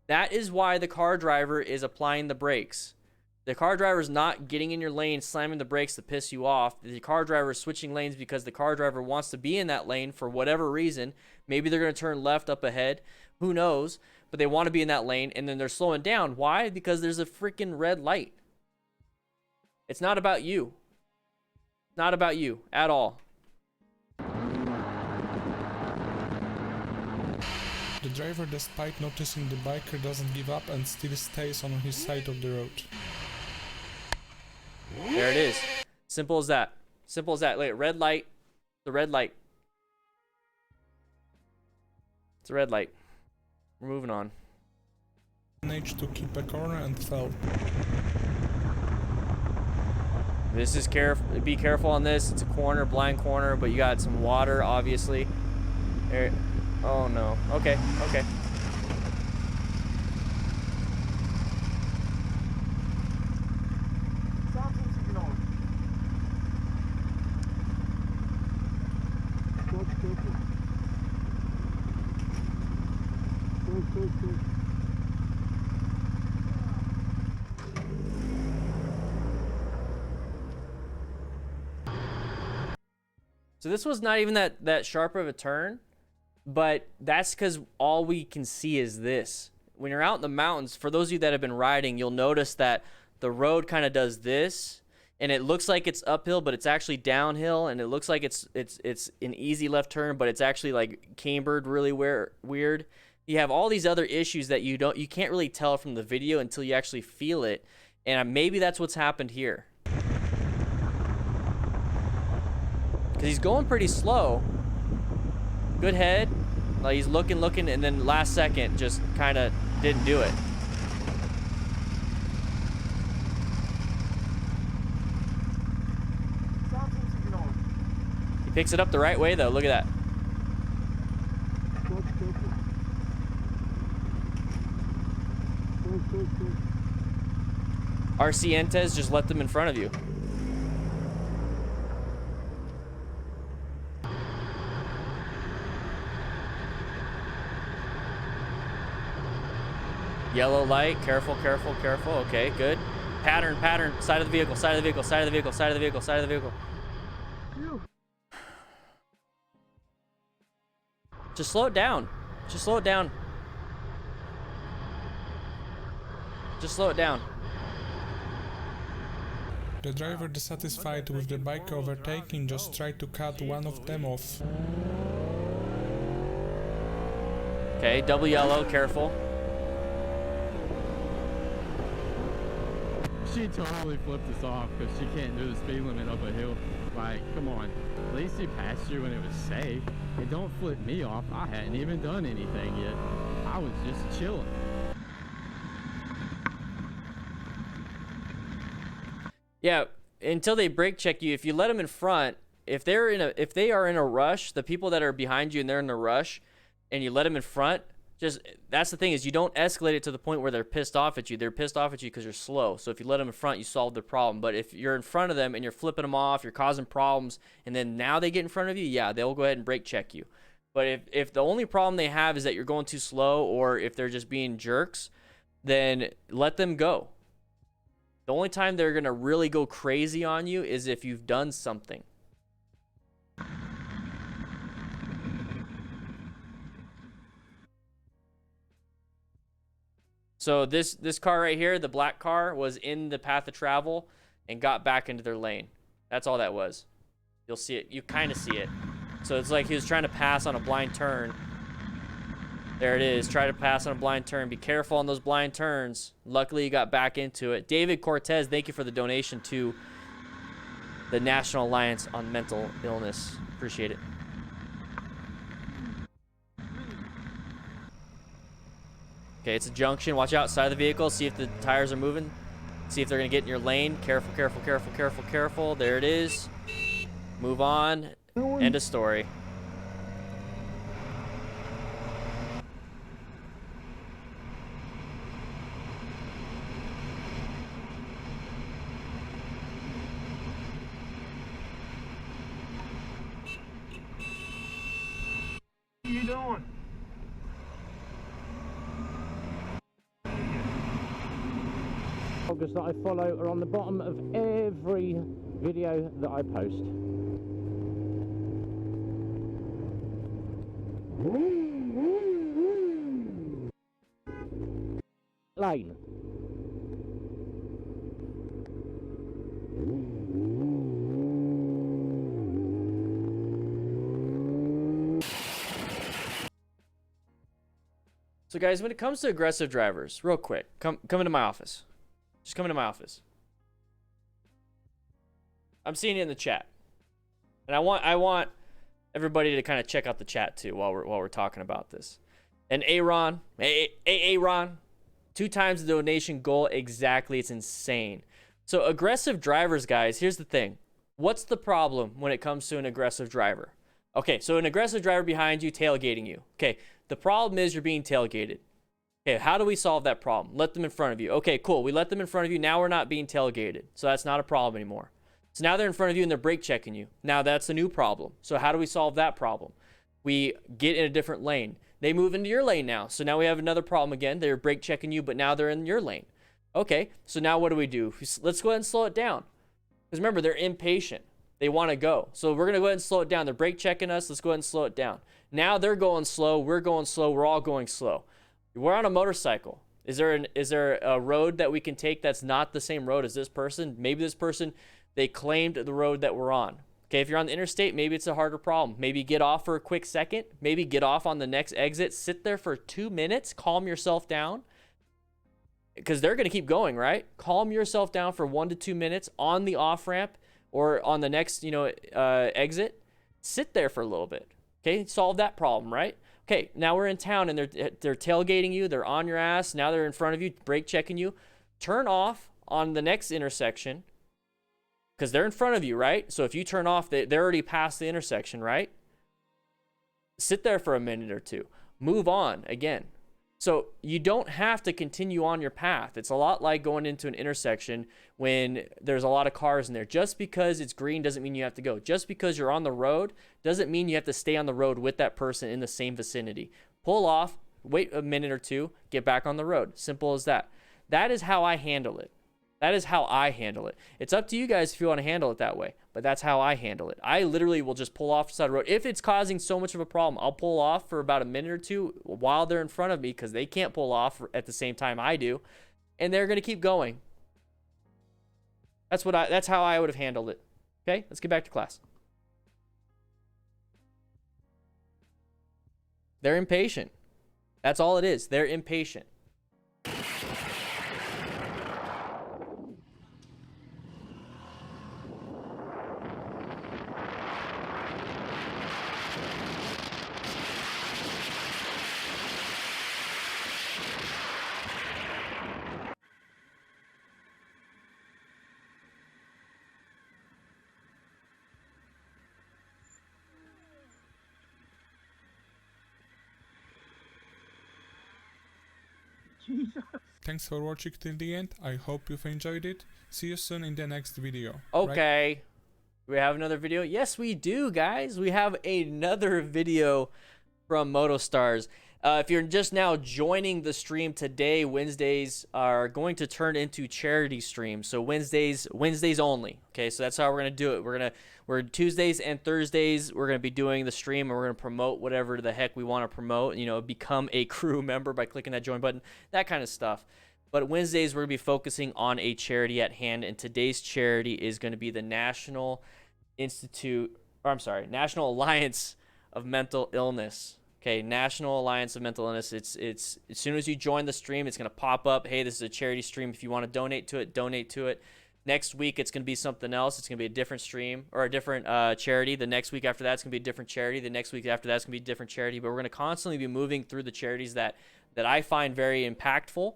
That is why the car driver is applying the brakes. The car driver is not getting in your lane, slamming the brakes to piss you off. The car driver is switching lanes because the car driver wants to be in that lane for whatever reason. Maybe they're going to turn left up ahead. Who knows? But they want to be in that lane, and then they're slowing down. Why? Because there's a freaking red light. It's not about you. It's not about you at all. The driver, despite noticing the biker, doesn't give up and still stays on his side of the road. There it is. Simple as that. Simple as that. Wait, red light. The red light. It's a red light. We're moving on. Managed to keep a corner and fell. This is careful. Be careful on this. It's a corner, blind corner, but you got some water, obviously. There. Oh no. Okay. Okay. So this was not even that sharp of a turn, but that's because all we can see is this. When you're out in the mountains, for those of you that have been riding, you'll notice that the road kind of does this, and it looks like it's uphill, but it's actually downhill, and it looks like it's an easy left turn, but it's actually like cambered really weird. You have all these other issues that you can't really tell from the video until you actually feel it, and maybe that's what's happened here. Because he's going pretty slow. Good head. Like he's looking, and then last second just kind of didn't do it. He picks it up the right way though. Look at that. RCNTES, just let them in front of you. Yellow light, careful, careful, careful. Okay, good. Pattern, side of the vehicle, side of the vehicle, side of the vehicle, side of the vehicle, side of the vehicle. Just slow it down. Just slow it down. Just slow it down. The driver, dissatisfied with the bike overtaking, just tried to cut one of them off. Okay, double yellow, careful. She totally flipped us off because she can't do the speed limit up a hill. Like, come on. At least he passed you when it was safe. And don't flip me off. I hadn't even done anything yet. I was just chilling. Yeah, until they brake check you, if you let them in front, if they are in a rush, the people that are behind you and they're in a rush, and you let them in front, that's the thing is you don't escalate it to the point where they're pissed off at you. They're pissed off at you because you're slow. So if you let them in front, you solve the problem. But if you're in front of them and you're flipping them off, you're causing problems, and then now they get in front of you, yeah, they'll go ahead and brake check you. But if the only problem they have is that you're going too slow, or if they're just being jerks, then let them go. The only time they're going to really go crazy on you is if you've done something. So this car right here, the black car, was in the path of travel and got back into their lane. That's all that was. You'll see it. You kind of see it. So it's like he was trying to pass on a blind turn. There it is. Try to pass on a blind turn. Be careful on those blind turns. Luckily, you got back into it. David Cortez, thank you for the donation to the National Alliance on Mental Illness. Appreciate it. Okay, it's a junction. Watch out, side of the vehicle. See if the tires are moving. See if they're going to get in your lane. Careful, careful, careful, careful, careful. There it is. Move on. End of story. What are you doing? Bloggers that I follow are on the bottom of every video that I post. Lane. So guys, when it comes to aggressive drivers, real quick, come into my office. Just come into my office. I'm seeing it in the chat, and I want everybody to kind of check out the chat too while we're talking about this. And Aaron, 2 times the donation goal exactly. It's insane. So aggressive drivers, guys. Here's the thing. What's the problem when it comes to an aggressive driver? Okay, so an aggressive driver behind you tailgating you. Okay, the problem is you're being tailgated. Okay, how do we solve that problem? Let them in front of you. Okay, cool. We let them in front of you. Now we're not being tailgated. So that's not a problem anymore. So now they're in front of you and they're brake checking you. Now that's a new problem. So how do we solve that problem? We get in a different lane. They move into your lane now. So now we have another problem again. They're brake checking you, but now they're in your lane. Okay, so now what do? Let's go ahead and slow it down. Because remember, they're impatient. They want to go. So we're going to go ahead and slow it down. They're brake checking us. Let's go ahead and slow it down. Now they're going slow. We're going slow. We're all going slow. We're on a motorcycle. Is there a road that we can take that's not the same road as this person? Maybe this person, they claimed the road that we're on. Okay, if you're on the interstate, maybe it's a harder problem. Maybe get off for a quick second. Maybe get off on the next exit. Sit there for 2 minutes. Calm yourself down. Because they're going to keep going, right? Calm yourself down for 1 to 2 minutes on the off-ramp or on the next, exit. Sit there for a little bit. Okay, solve that problem, right? Okay, now we're in town and they're tailgating you. They're on your ass. Now they're in front of you, brake checking you. Turn off on the next intersection because they're in front of you, right? So if you turn off, they're already past the intersection, right? Sit there for a minute or two. Move on again. So you don't have to continue on your path. It's a lot like going into an intersection when there's a lot of cars in there. Just because it's green doesn't mean you have to go. Just because you're on the road doesn't mean you have to stay on the road with that person in the same vicinity. Pull off, wait a minute or two, get back on the road. Simple as that. That is how I handle it. That is how I handle it. It's up to you guys if you want to handle it that way, but that's how I handle it. I literally will just pull off the side of the road. If it's causing so much of a problem, I'll pull off for about a minute or two while they're in front of me because they can't pull off at the same time I do, and they're going to keep going. That's how I would have handled it. Okay, let's get back to class. They're impatient. That's all it is. They're impatient. Thanks for watching till the end. I hope you've enjoyed it. See you soon in the next video. Okay. We have another video? Yes, we do, guys. We have another video from MotoStars. If you're just now joining the stream today, Wednesdays are going to turn into charity streams. So Wednesdays only. Okay, so that's how we're gonna do it. We're Tuesdays and Thursdays. We're gonna be doing the stream, and we're gonna promote whatever the heck we want to promote. Become a crew member by clicking that join button, that kind of stuff. But Wednesdays we're gonna be focusing on a charity at hand, and today's charity is gonna be the National Alliance of Mental Illness. Okay, National Alliance of Mental Illness. It's as soon as you join the stream, it's gonna pop up. Hey, this is a charity stream. If you want to donate to it, donate to it. Next week, it's gonna be something else. It's gonna be a different stream or a different charity. The next week after that, it's gonna be a different charity. The next week after that, it's gonna be a different charity. But we're gonna constantly be moving through the charities that I find very impactful,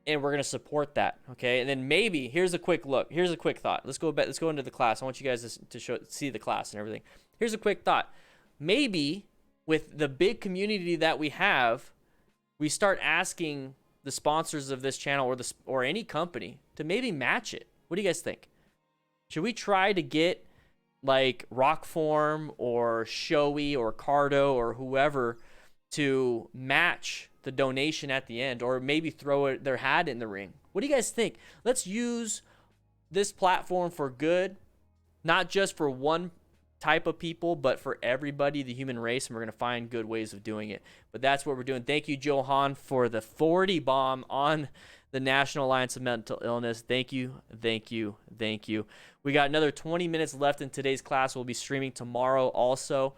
and we're gonna support that. Okay, and then maybe here's a quick look. Here's a quick thought. Let's go into the class. I want you guys to see the class and everything. Here's a quick thought. Maybe with the big community that we have, we start asking the sponsors of this channel or any company to maybe match it. What do you guys think? Should we try to get like Rockform or Shoei or Cardo or whoever to match the donation at the end, or maybe throw their hat in the ring? What do you guys think? Let's use this platform for good, not just for one type of people, but for everybody, the human race, and we're going to find good ways of doing it. But that's what we're doing. Thank you, Johan, for the 40 bomb on the National Alliance of Mental Illness. Thank you, thank you, thank you. We got another 20 minutes left in today's class. We'll be streaming tomorrow also.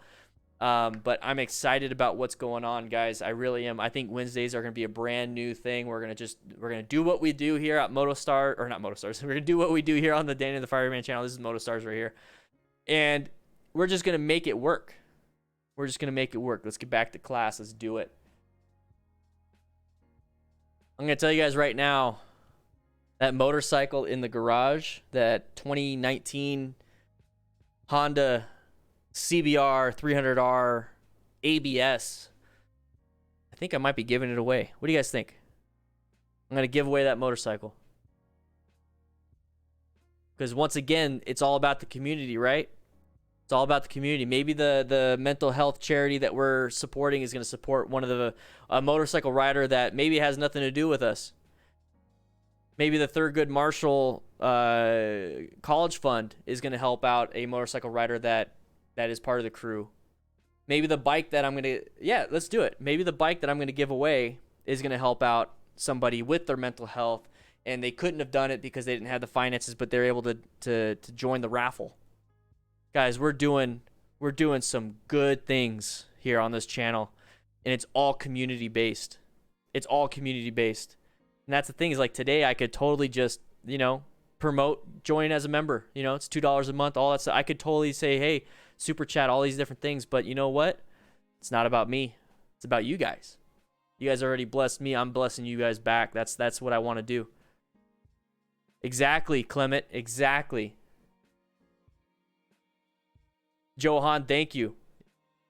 But I'm excited about what's going on, guys. I really am. I think Wednesdays are going to be a brand new thing. We're going to do what we do here at MotoStar, or not MotoStars. We're going to do what we do here on the DanDanTheFireman channel. This is MotoStars right here. And we're just going to make it work. We're just going to make it work. Let's get back to class. Let's do it. I'm going to tell you guys right now, that motorcycle in the garage, that 2019 Honda CBR 300R ABS, I think I might be giving it away. What do you guys think? I'm going to give away that motorcycle. Because once again, it's all about the community, right? It's all about the community. Maybe the mental health charity that we're supporting is going to support one of a motorcycle rider that maybe has nothing to do with us. Maybe the Thurgood Marshall college fund is going to help out a motorcycle rider that is part of the crew. Maybe the bike that I'm going to, yeah, let's do it. Maybe the bike that I'm going to give away is going to help out somebody with their mental health, and they couldn't have done it because they didn't have the finances, but they're able to join the raffle. Guys, we're doing some good things here on this channel, and it's all community based. It's all community based. And that's the thing, is like today I could totally just, promote, join as a member. It's $2 a month, all that stuff. I could totally say, hey, super chat, all these different things. But you know what? It's not about me. It's about you guys. You guys already blessed me. I'm blessing you guys back. That's what I want to do. Exactly, Clement. Exactly. Johan, thank you.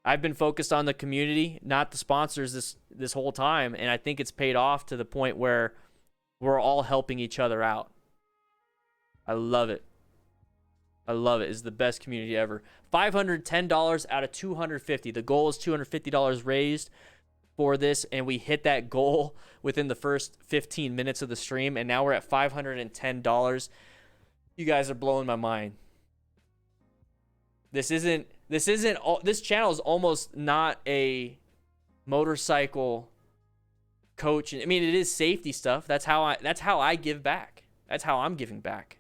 I've been focused on the community, not the sponsors this whole time, and I think it's paid off to the point where we're all helping each other out. I love it. I love it. It's the best community ever. $510 out of $250. The goal is $250 raised for this, and we hit that goal within the first 15 minutes of the stream, and now we're at $510. You guys are blowing my mind. This channel is almost not a motorcycle coach. I mean, it is safety stuff. That's how I give back. That's how I'm giving back.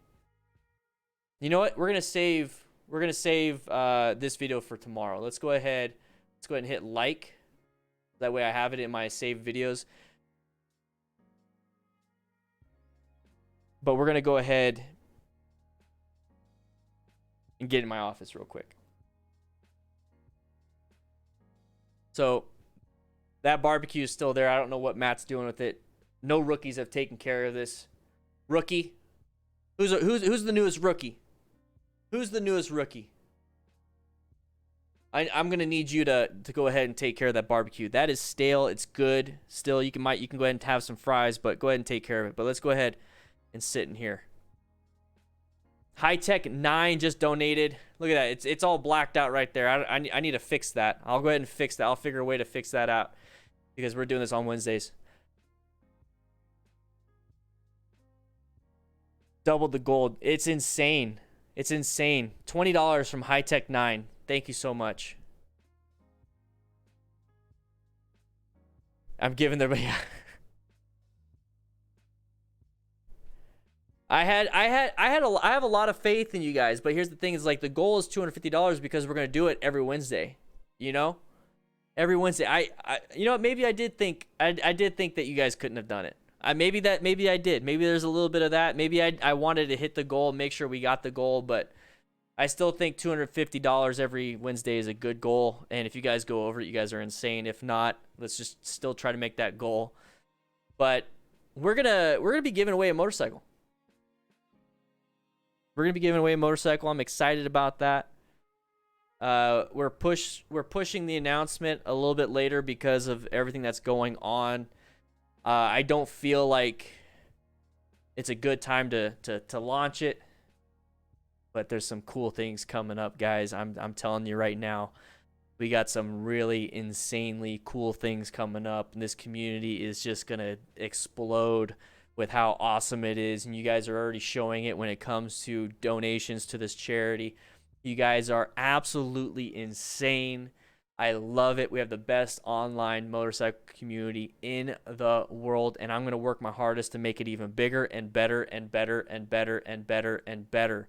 You know what? We're gonna save this video for tomorrow. Let's go ahead and hit like. That way I have it in my saved videos. But we're gonna go ahead and get in my office real quick. So that barbecue is still there. I don't know what Matt's doing with it. No rookies have taken care of this. Rookie? Who's the newest rookie? Who's the newest rookie? I'm gonna need you to go ahead and take care of that barbecue. That is stale. It's good. Still, you can go ahead and have some fries, but go ahead and take care of it. But let's go ahead and sit in here. High Tech 9 just donated. Look at that. It's all blacked out right there. I need to fix that. I'll go ahead and fix that. I'll figure a way to fix that out because we're doing this on Wednesdays. Doubled the gold. It's insane. It's insane. $20 from High Tech 9. Thank you so much. I'm giving them. I have a lot of faith in you guys, but here's the thing: is like the goal is $250 because we're gonna do it every Wednesday. Every Wednesday. You know what? Maybe I did think that you guys couldn't have done it. Maybe I did. Maybe there's a little bit of that. Maybe I wanted to hit the goal, make sure we got the goal, but I still think $250 every Wednesday is a good goal. And if you guys go over it, you guys are insane. If not, let's just still try to make that goal. But we're gonna be giving away a motorcycle. We're gonna be giving away a motorcycle. I'm excited about that. We're pushing the announcement a little bit later because of everything that's going on. I don't feel like it's a good time to launch it, but there's some cool things coming up, guys. I'm telling you right now, we got some really insanely cool things coming up, and this community is just gonna explode with how awesome it is. And you guys are already showing it when it comes to donations to this charity. You guys are absolutely insane. I love it. We have the best online motorcycle community in the world, and I'm going to work my hardest to make it even bigger and better and better and better and better and better.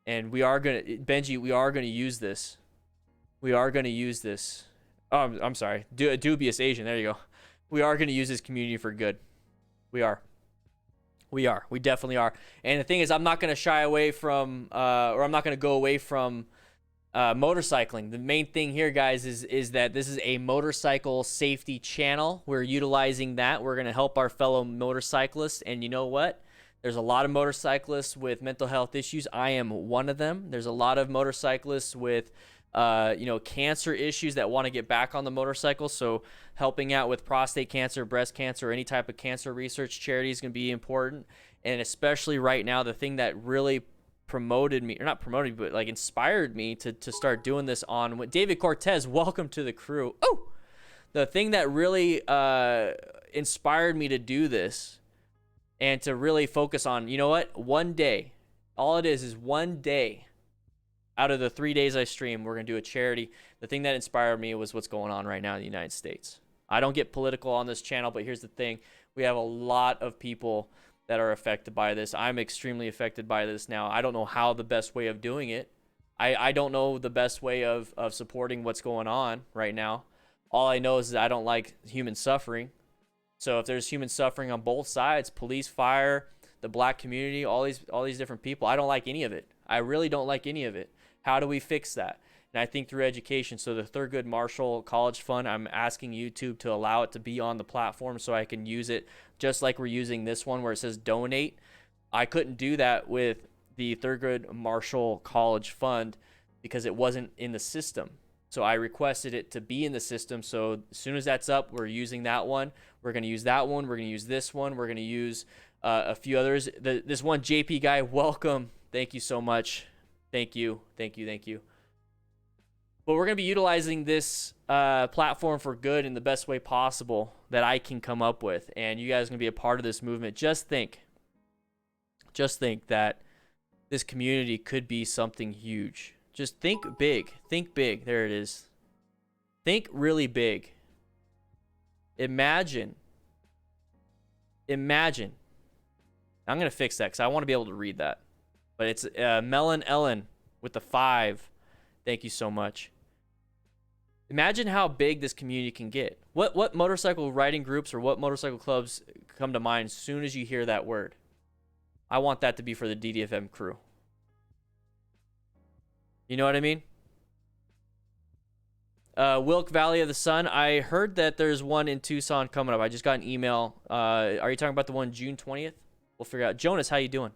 And we are going to, Benji, we are going to use this. We are going to use this. Oh, I'm sorry. Dubious Asian. There you go. We are going to use this community for good. We are. We definitely are. And the thing is, I'm not going to shy away from, or I'm not going to go away from motorcycling. The main thing here, guys, is that this is a motorcycle safety channel. We're utilizing that. We're going to help our fellow motorcyclists. And you know what? There's a lot of motorcyclists with mental health issues. I am one of them. There's a lot of motorcyclists with cancer issues that want to get back on the motorcycle. So helping out with prostate cancer, breast cancer, or any type of cancer research charity is going to be important. And especially right now, the thing that really promoted me, or not promoted, but like inspired me to start doing this on David Cortez, welcome to the crew. Oh, the thing that really inspired me to do this and to really focus on, you know what, one day All it is one day out of the 3 days I stream, we're going to do a charity. The thing that inspired me was what's going on right now in the United States. I don't get political on this channel, but here's the thing. We have a lot of people that are affected by this. I'm extremely affected by this now. I don't know how the best way of doing it. I don't know the best way of supporting what's going on right now. All I know is that I don't like human suffering. So if there's human suffering on both sides, police, fire, the black community, all these different people, I don't like any of it. I really don't like any of it. How do we fix that? And I think through education. So the Thurgood Marshall College Fund, I'm asking YouTube to allow it to be on the platform so I can use it just like we're using this one where it says donate. I couldn't do that with the Thurgood Marshall College Fund because it wasn't in the system. So I requested it to be in the system. So as soon as that's up, we're using that one. We're going to use that one. We're going to use this one. We're going to use a few others. This one JP guy, welcome. Thank you so much. Thank you. Thank you. Thank you. But we're going to be utilizing this platform for good in the best way possible that I can come up with. And you guys are going to be a part of this movement. Just think that this community could be something huge. Just think big. Think big. There it is. Think really big. Imagine. I'm going to fix that because I want to be able to read that. But it's Melon Ellen with the 5. Thank you so much. Imagine how big this community can get. What motorcycle riding groups or what motorcycle clubs come to mind as soon as you hear that word? I want that to be for the DDFM crew. You know what I mean? Wilk Valley of the Sun. I heard that there's one in Tucson coming up. I just got an email. Are you talking about the one June 20th? We'll figure out. Jonas, how you doing?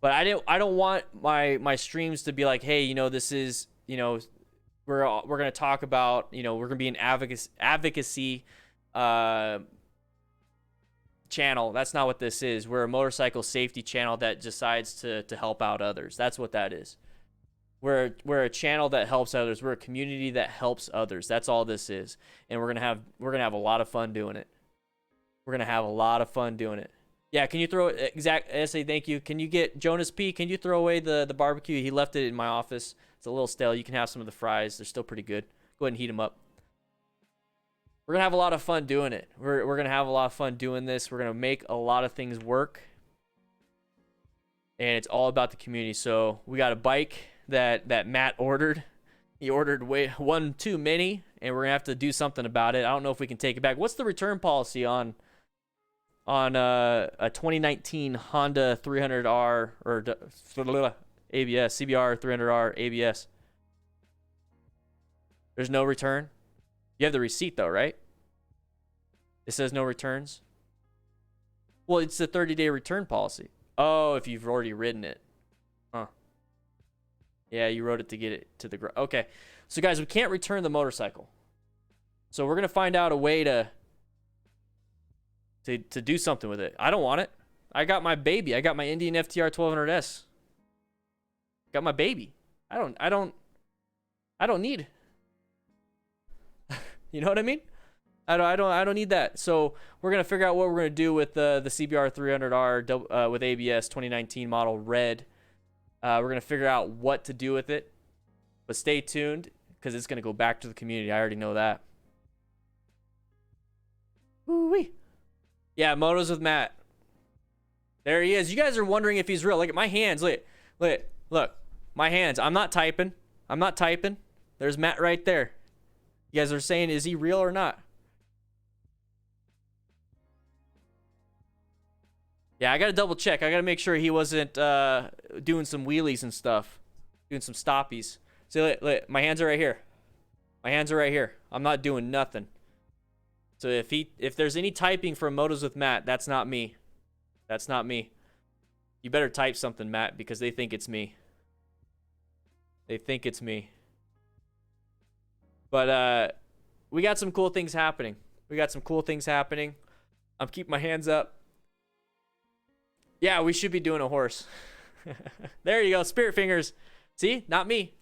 But I don't want my streams to be like, hey, you know, this is, you know, we're going to talk about, you know, we're going to be an advocacy channel. That's not what this is. We're a motorcycle safety channel that decides to help out others. That's what that is. We're a channel that helps others. We're a community that helps others. That's all this is. And we're gonna have a lot of fun doing it. We're gonna have a lot of fun doing it. Yeah, can you throw it exact SA, thank you. Can you get Jonas P? Can you throw away the barbecue? He left it in my office. It's a little stale. You can have some of the fries. They're still pretty good. Go ahead and heat them up. We're gonna have a lot of fun doing it. We're gonna have a lot of fun doing this. We're gonna make a lot of things work. And it's all about the community. So we got a bike that Matt ordered. He ordered one too many, and we're gonna have to do something about it. I don't know if we can take it back. What's the return policy on a 2019 Honda 300R or ABS, CBR 300R ABS? There's no return. You have the receipt though, right? It says no returns. Well, it's a 30-day return policy. Oh, if you've already ridden it. Huh. Yeah, you rode it to get it to the ground. Okay. So guys, we can't return the motorcycle. So we're going to find out a way to do something with it. I don't want it. I got my baby. I got my Indian FTR 1200S. Got my baby. I don't need. You know what I mean? I don't need that. So we're gonna figure out what we're gonna do with the CBR 300R with ABS 2019 model red. We're gonna figure out what to do with it, but stay tuned because it's gonna go back to the community. I already know that. Woo-wee. Yeah, motos with Matt. There he is. You guys are wondering if he's real. Look at my hands. Look, my hands. I'm not typing. There's Matt right there. You guys are saying, is he real or not? Yeah, I got to double check. I got to make sure he wasn't doing some wheelies and stuff. Doing some stoppies. See, look, my hands are right here. I'm not doing nothing. So if there's any typing from Motos with Matt, that's not me. You better type something, Matt, because they think it's me. But we got some cool things happening. I'm keeping my hands up. Yeah, we should be doing a horse. There you go, spirit fingers. See, not me.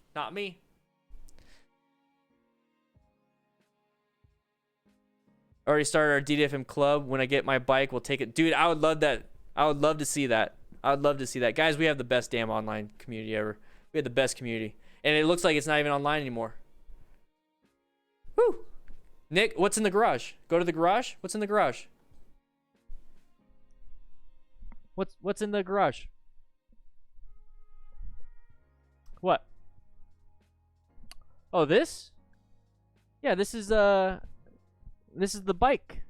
Already started our DDFM club. When I get my bike, we'll take it. Dude, I would love that. I would love to see that. I would love to see that. Guys, we have the best damn online community ever. We have the best community. And it looks like it's not even online anymore. Woo! Nick, what's in the garage? Go to the garage. What's in the garage? What's in the garage? What? Oh, this? Yeah, this is the bike.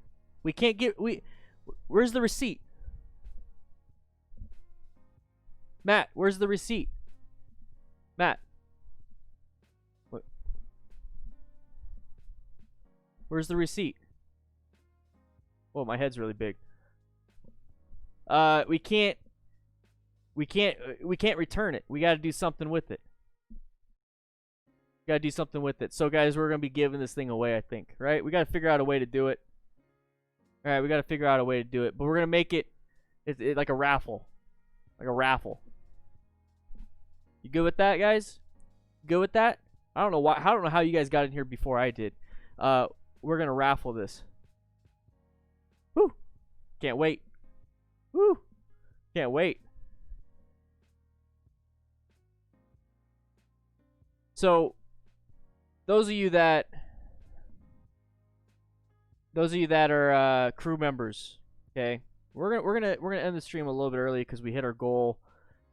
We can't get where's the receipt? Matt, where's the receipt? Matt. Where's the receipt? Oh, my head's really big. We can't return it. We got to do something with it. Got to do something with it. So, guys, we're going to be giving this thing away, I think. Right? We got to figure out a way to do it. All right, we got to figure out a way to do it. But we're going to make it like a raffle. Like a raffle. You good with that, guys? Good with that? I don't know why. I don't know how you guys got in here before I did. We're going to raffle this. Woo! Can't wait. Woo! Can't wait. So, those of you that are crew members, okay, we're gonna end the stream a little bit early because we hit our goal,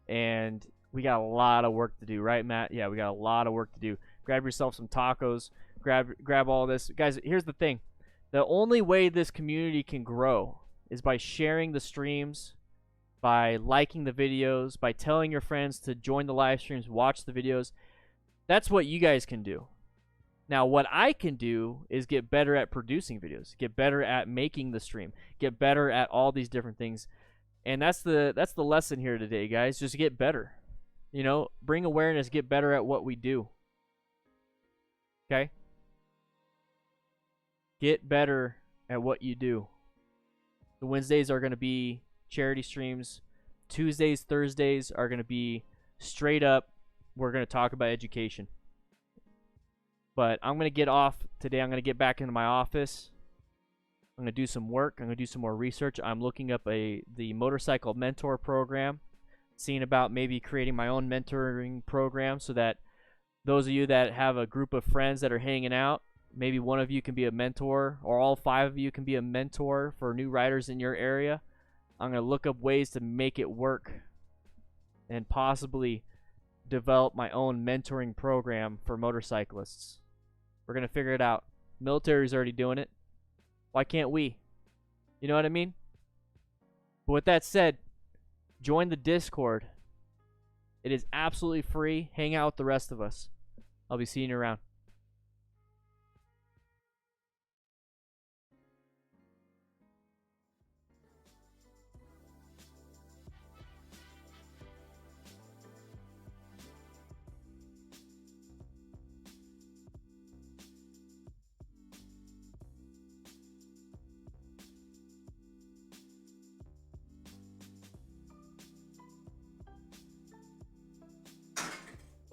and we got a lot of work to do, right, Matt? Yeah, we got a lot of work to do. Grab yourself some tacos. Grab all this, guys. Here's the thing: the only way this community can grow is by sharing the streams, by liking the videos, by telling your friends to join the live streams, watch the videos. That's what you guys can do. Now, what I can do is get better at producing videos, get better at making the stream, get better at all these different things. And that's the lesson here today, guys. Just get better. You know, bring awareness, get better at what we do. Okay? Get better at what you do. The Wednesdays are going to be charity streams. Tuesdays, Thursdays are going to be straight up, we're going to talk about education. But I'm going to get off today. I'm going to get back into my office. I'm going to do some work. I'm going to do some more research. I'm looking up the motorcycle mentor program, seeing about maybe creating my own mentoring program so that those of you that have a group of friends that are hanging out, maybe one of you can be a mentor, or all 5 of you can be a mentor for new riders in your area. I'm going to look up ways to make it work and possibly develop my own mentoring program for motorcyclists. We're going to figure it out. Military's already doing it. Why can't we? You know what I mean? But with that said, join the Discord. It is absolutely free. Hang out with the rest of us. I'll be seeing you around.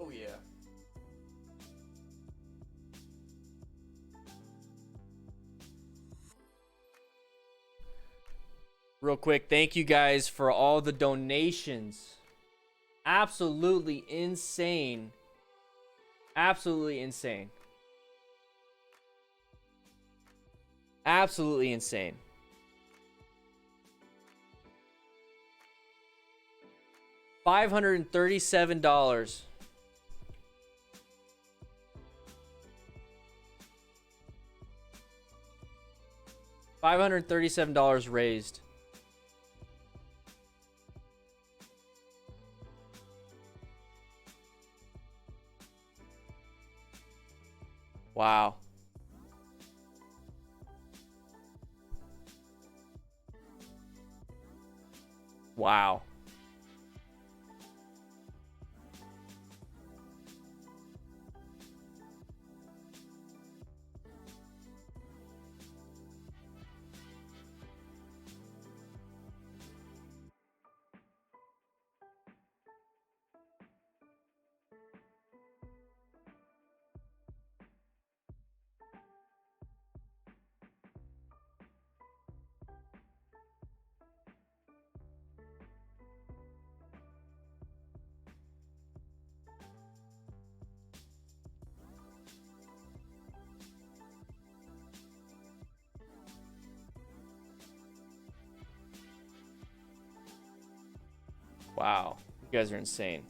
Oh, yeah. Real quick, thank you guys for all the donations. Absolutely insane. Absolutely insane. Absolutely insane. $537. $537 raised. Wow. Wow. Wow, you guys are insane.